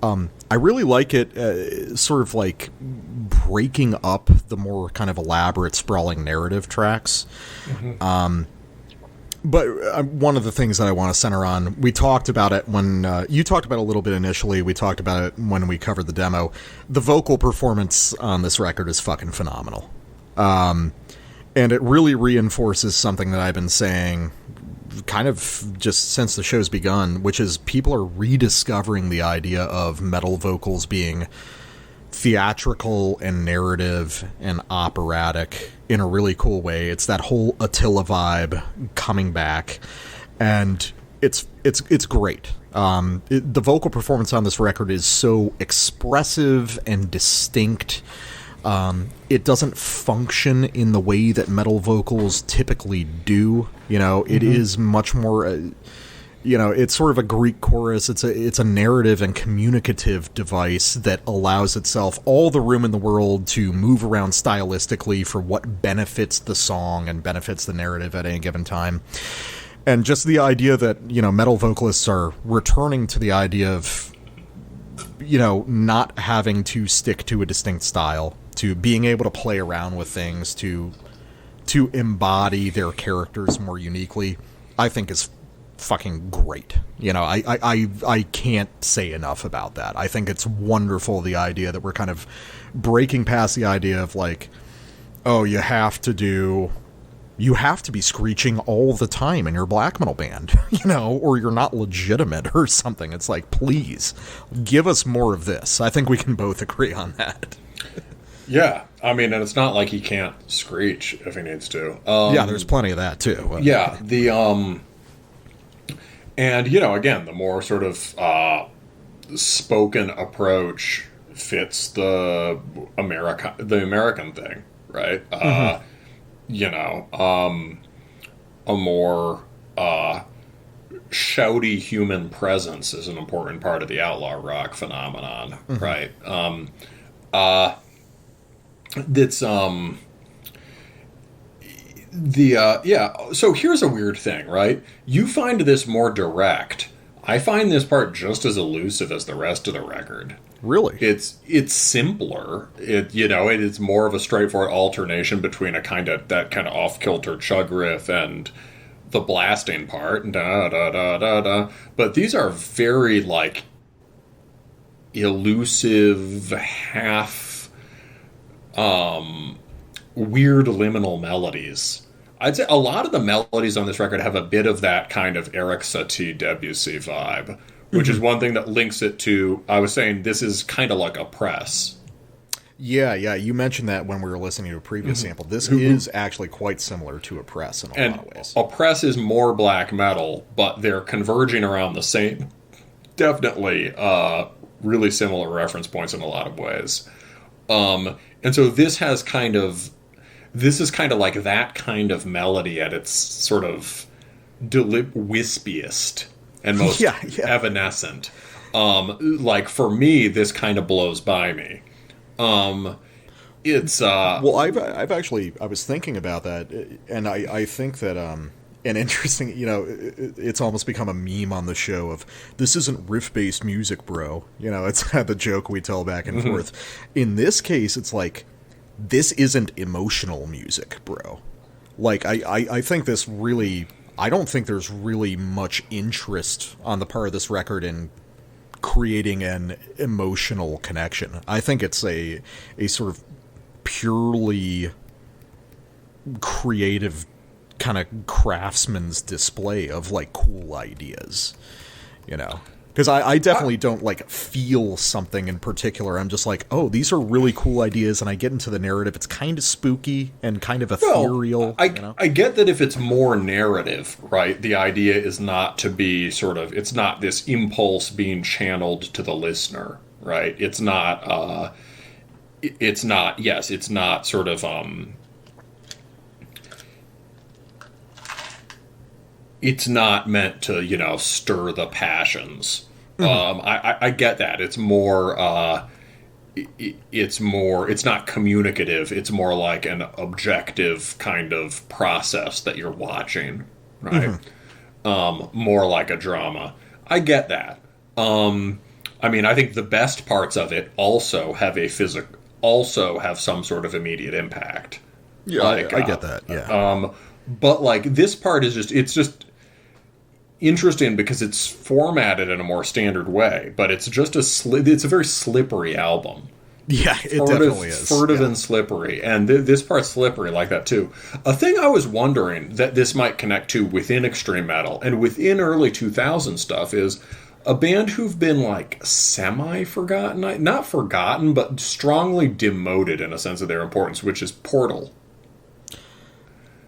I really like it, sort of like breaking up the more kind of elaborate, sprawling narrative tracks. But one of the things that I want to center on, we talked about it when you talked about it a little bit initially. We talked about it when we covered the demo. The vocal performance on this record is fucking phenomenal. And it really reinforces something that I've been saying kind of just since the show's begun, which is people are rediscovering the idea of metal vocals being theatrical and narrative and operatic in a really cool way. It's that whole Attila vibe coming back, and it's great. The vocal performance on this record is so expressive and distinct. It doesn't function in the way that metal vocals typically do. You know, it is much more, you know, it's sort of a Greek chorus. It's a narrative and communicative device that allows itself all the room in the world to move around stylistically for what benefits the song and benefits the narrative at any given time. And just the idea that, you know, metal vocalists are returning to the idea of, you know, not having to stick to a distinct style, to being able to play around with things, to embody their characters more uniquely, I think is fucking great. You know, I can't say enough about that. I think it's wonderful, the idea that we're kind of breaking past the idea of like, oh, you have to you have to be screeching all the time in your black metal band, or you're not legitimate or something. It's like, please, give us more of this. I think we can both agree on that. Yeah, I mean, and it's not like he can't screech if he needs to. Yeah, there's plenty of that, too. Yeah, and, again, the more sort of spoken approach fits the American thing, right? A more shouty human presence is an important part of the outlaw rock phenomenon, right? So here's a weird thing, right? You find this more direct. I find this part just as elusive as the rest of the record. Really? It's simpler. It is more of a straightforward alternation between that kind of off-kilter chug riff and the blasting part, da da da da da. But these are very like elusive, half weird liminal melodies. I'd say a lot of the melodies on this record have a bit of that kind of Eric Satie Debussy vibe, which is one thing that links it to, I was saying, this is kind of like a press. Yeah, you mentioned that when we were listening to a previous sample. This is actually quite similar to a press in a lot of ways. A press is more black metal, but they're converging around the same, definitely really similar reference points in a lot of ways. And so this is kind of like that kind of melody at its sort of wispiest and most evanescent. Like for me, this kind of blows by me. It's well, I've actually, I was thinking about that, and I think that an interesting, it's almost become a meme on the show of, this isn't riff-based music, bro. It's the joke we tell back and forth. In this case, it's like, this isn't emotional music, bro. Like, I think this really, I don't think there's really much interest on the part of this record in creating an emotional connection. I think it's a sort of purely creative kind of craftsman's display of like cool ideas, because I definitely don't like feel something in particular. I'm just like, oh, these are really cool ideas, and I get into the narrative. It's kind of spooky and kind of ethereal. I get that if it's more narrative, right? The idea is not to be sort of, it's not this impulse being channeled to the listener, right? It's not sort of it's not meant to, stir the passions. I get that. It's more, it's not communicative. It's more like an objective kind of process that you're watching, right? More like a drama. I get that. I mean, I think the best parts of it also have some sort of immediate impact. Yeah, I get that. Yeah. But like this part is it's just interesting because it's formatted in a more standard way, but it's just it's a very slippery album. Yeah, it definitely is. Furtive and slippery, and this part's slippery like that too. A thing I was wondering that this might connect to within extreme metal and within early 2000 stuff is a band who've been like semi-forgotten, not forgotten, but strongly demoted in a sense of their importance, which is Portal.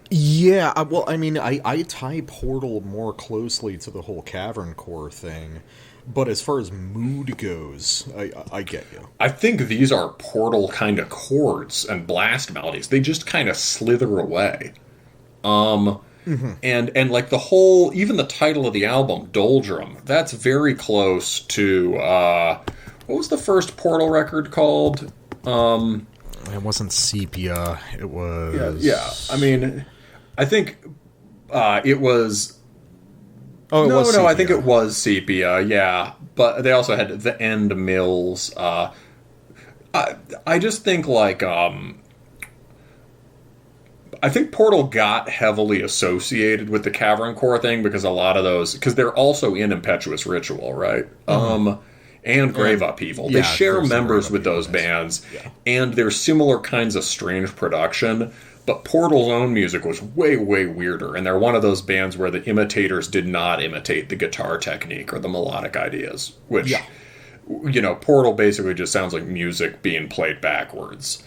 Yeah, well, I mean, I tie Portal more closely to the whole Cavern Core thing, but as far as mood goes, I get you. I think these are Portal kind of chords and blast melodies. They just kind of slither away. And like the whole, even the title of the album, Doldrum, that's very close to, what was the first Portal record called? It wasn't Sepia, it was... Yeah, I mean... I think it was... Oh, it was Sepia. I think it was Sepia, yeah. But they also had the End Mills. I just think, like... I think Portal got heavily associated with the Cavern Core thing because a lot of those... Because they're also in Impetuous Ritual, right? And Grave Upheaval. They share members with those bands, and there's similar kinds of strange production. But Portal's own music was way, way weirder, and they're one of those bands where the imitators did not imitate the guitar technique or the melodic ideas, which, Portal basically just sounds like music being played backwards.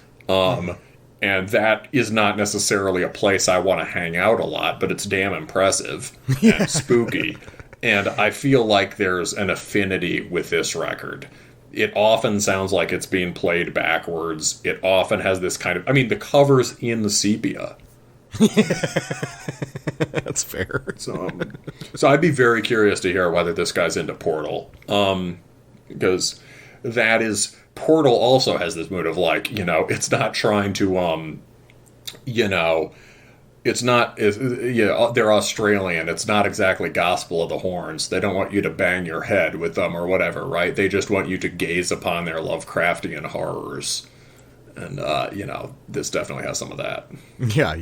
And that is not necessarily a place I want to hang out a lot, but it's damn impressive and spooky. And I feel like there's an affinity with this record. It often sounds like it's being played backwards. It often has this kind of... I mean, the cover's in the sepia. That's fair. So I'd be very curious to hear whether this guy's into Portal. Because that is... Portal also has this mood of, like, it's not trying to, it's not... they're Australian. It's not exactly Gospel of the Horns. They don't want you to bang your head with them or whatever, right? They just want you to gaze upon their Lovecraftian horrors. And, this definitely has some of that. Yeah,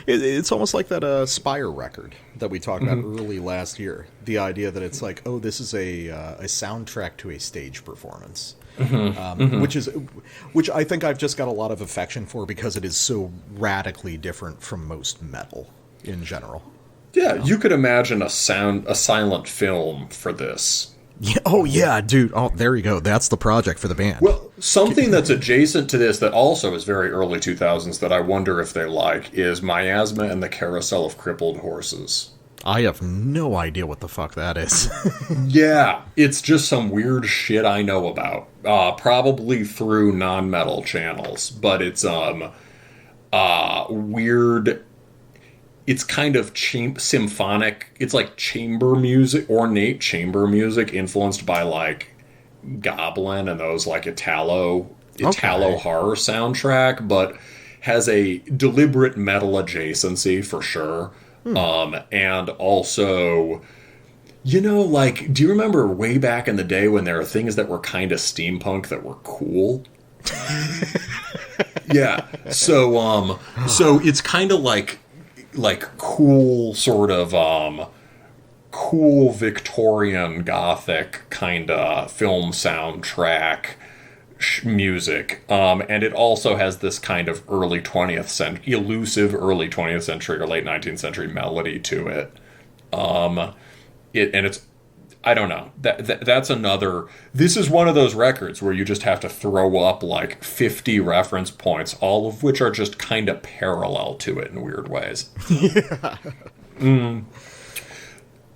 it's almost like that Spire record that we talked about early last year. The idea that it's like, oh, this is a soundtrack to a stage performance. Which I think I've just got a lot of affection for because it is so radically different from most metal in general. Yeah, you could imagine a silent film for this. Yeah, oh yeah, dude. Oh, there you go. That's the project for the band. Well, something that's adjacent to this that also is very early 2000s that I wonder if they like is Miasma and the Carousel of Crippled Horses. I have no idea what the fuck that is. Yeah, it's just some weird shit I know about. Probably through non-metal channels, but it's weird. It's kind of symphonic. It's like chamber music, ornate chamber music, influenced by like Goblin and those like Italo horror soundtrack, but has a deliberate metal adjacency for sure. And also, do you remember way back in the day when there were things that were kind of steampunk that were cool? Yeah. So it's kind of like cool sort of cool Victorian Gothic kind of film soundtrack music, and it also has this kind of elusive early 20th century or late 19th century melody to it. It's I don't know, that's another. This is one of those records where you just have to throw up like 50 reference points, all of which are just kind of parallel to it in weird ways. Yeah.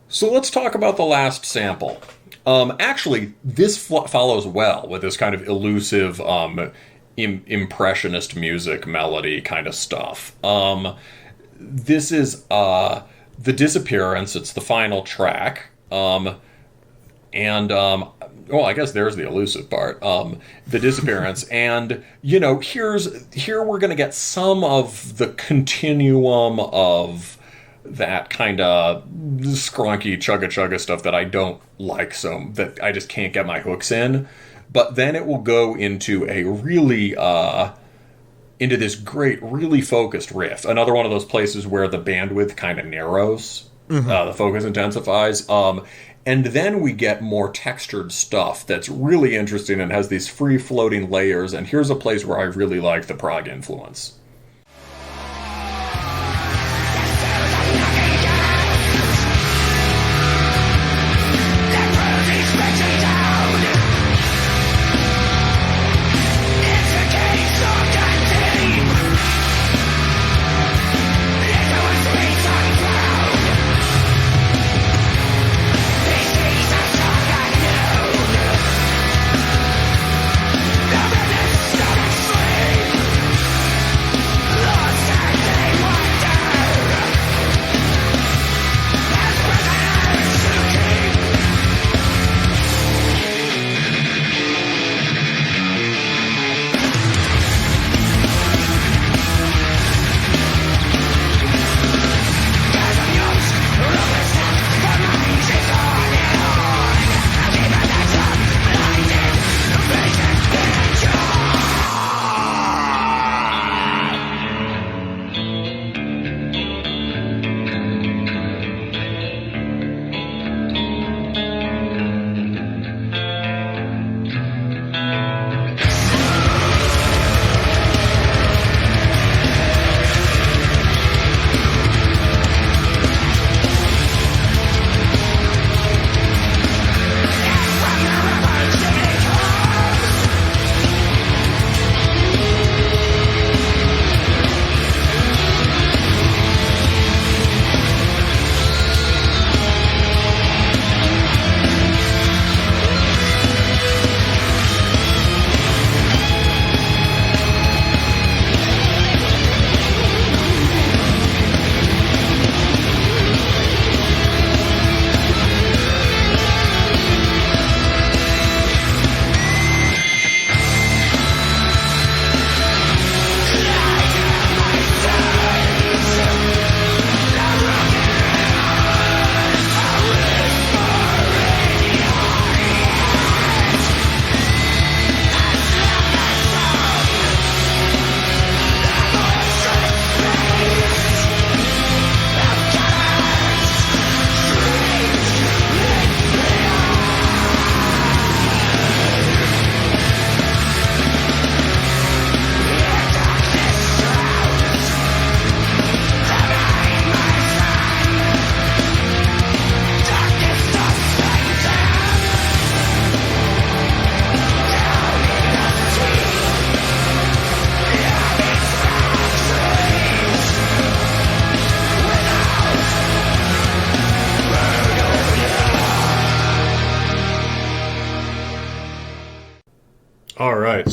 So let's talk about the last sample. Actually, this follows well with this kind of elusive impressionist music melody kind of stuff. This is The Disappearance. It's the final track. I guess there's the elusive part. The Disappearance. And, here we're going to get some of the continuum of that kind of scrunky chugga stuff that I don't like, so that I just can't get my hooks in. But then it will go into a really into this great, really focused riff. Another one of those places where the bandwidth kind of narrows, the focus intensifies. And then we get more textured stuff that's really interesting and has these free-floating layers. And here's a place where I really like the prog influence.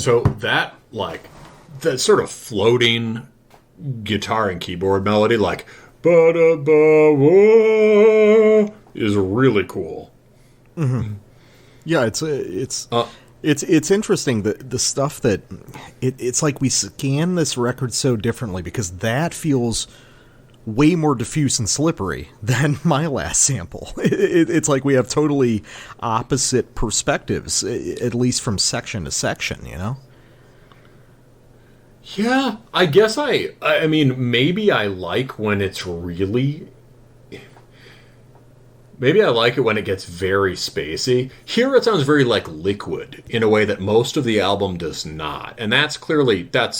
So that, like, that sort of floating guitar and keyboard melody, like, ba-da-ba-wa, is really cool. Mm-hmm. Yeah, it's interesting that the stuff that it's like we scan this record so differently, because that feels way more diffuse and slippery than my last sample. It's like we have totally opposite perspectives, at least from section to section, you know? Yeah, I guess I mean, maybe I like when it's really... Maybe I like it when it gets very spacey. Here it sounds very like Liquid in a way that most of the album does not. And that's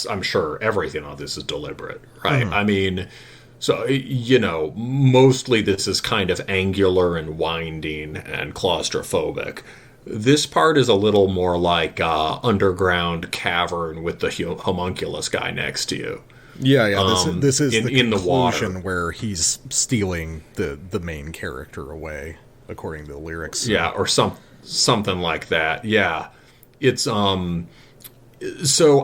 I'm sure everything on this is deliberate, right? Mm-hmm. I mean, so, you know, mostly this is kind of angular and winding and claustrophobic. This part is a little more like underground cavern with the homunculus guy next to you. Yeah. This is in the water where he's stealing the main character away, according to the lyrics. Yeah, or something like that. Yeah, it's So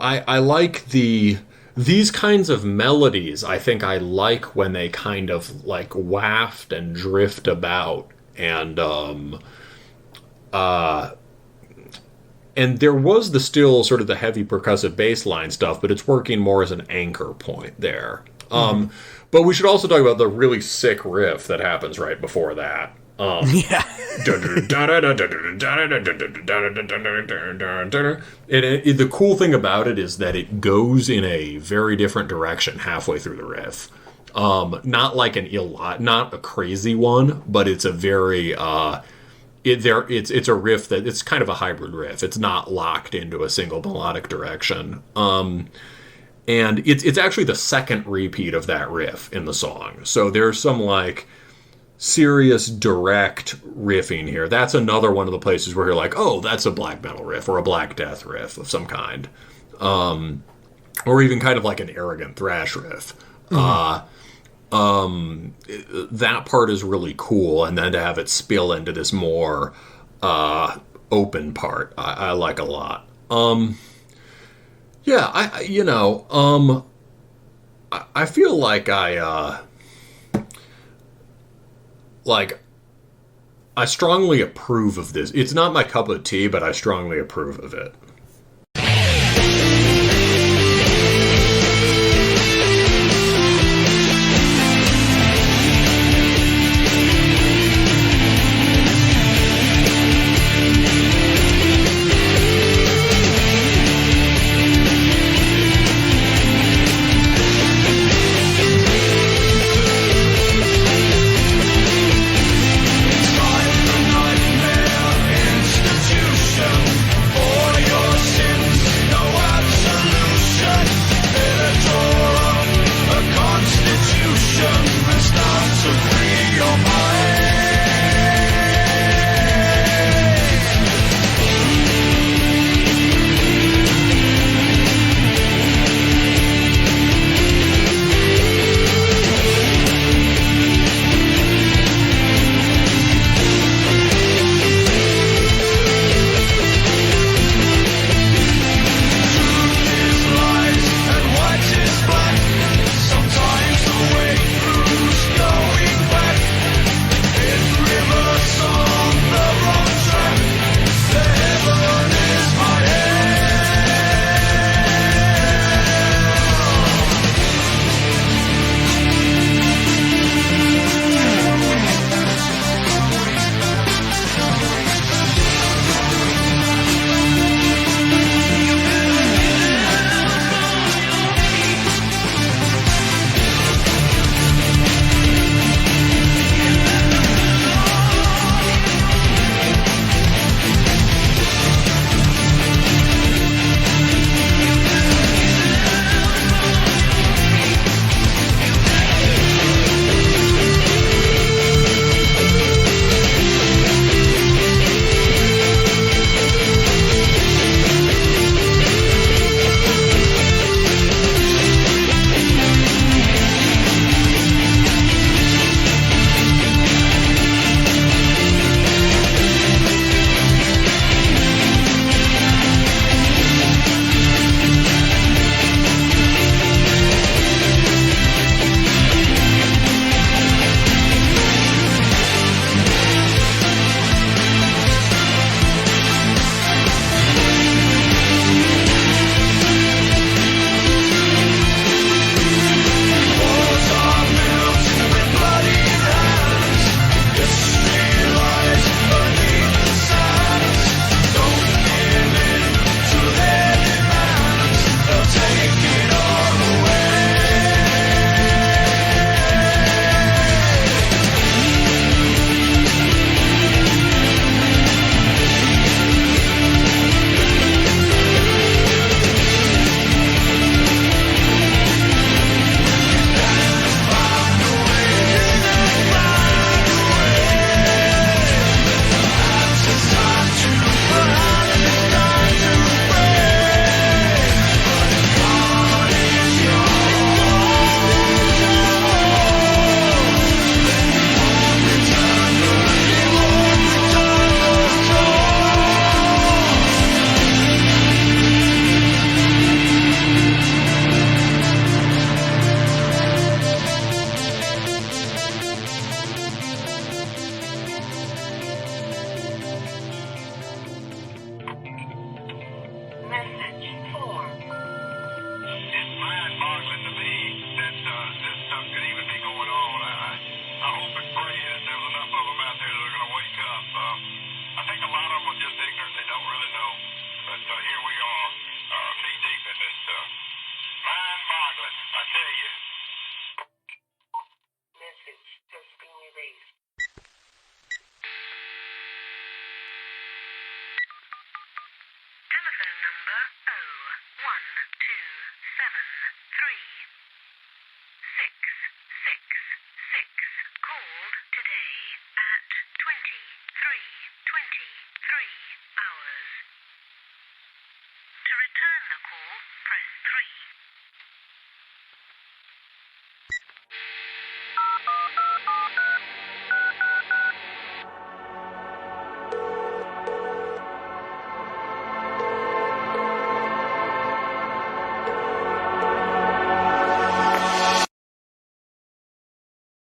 I like these kinds of melodies. I think I like when they kind of like waft and drift about, and there was the sort of the heavy percussive bass line stuff, but it's working more as an anchor point there. But we should also talk about the really sick riff that happens right before that. Yeah. The cool thing about it is that it goes in a very different direction halfway through the riff. Not like not a crazy one, but it's a very... It's a riff that it's kind of a hybrid riff. It's not locked into a single melodic direction. And it's actually the second repeat of that riff in the song. So there's some like serious direct riffing here. That's another one of the places where you're like, oh, that's a black metal riff or a black death riff of some kind. Or even kind of like an arrogant thrash riff. Mm-hmm. That part is really cool, and then to have it spill into this more open part, I like a lot. Yeah, I feel like I strongly approve of this. It's not my cup of tea, but I strongly approve of it.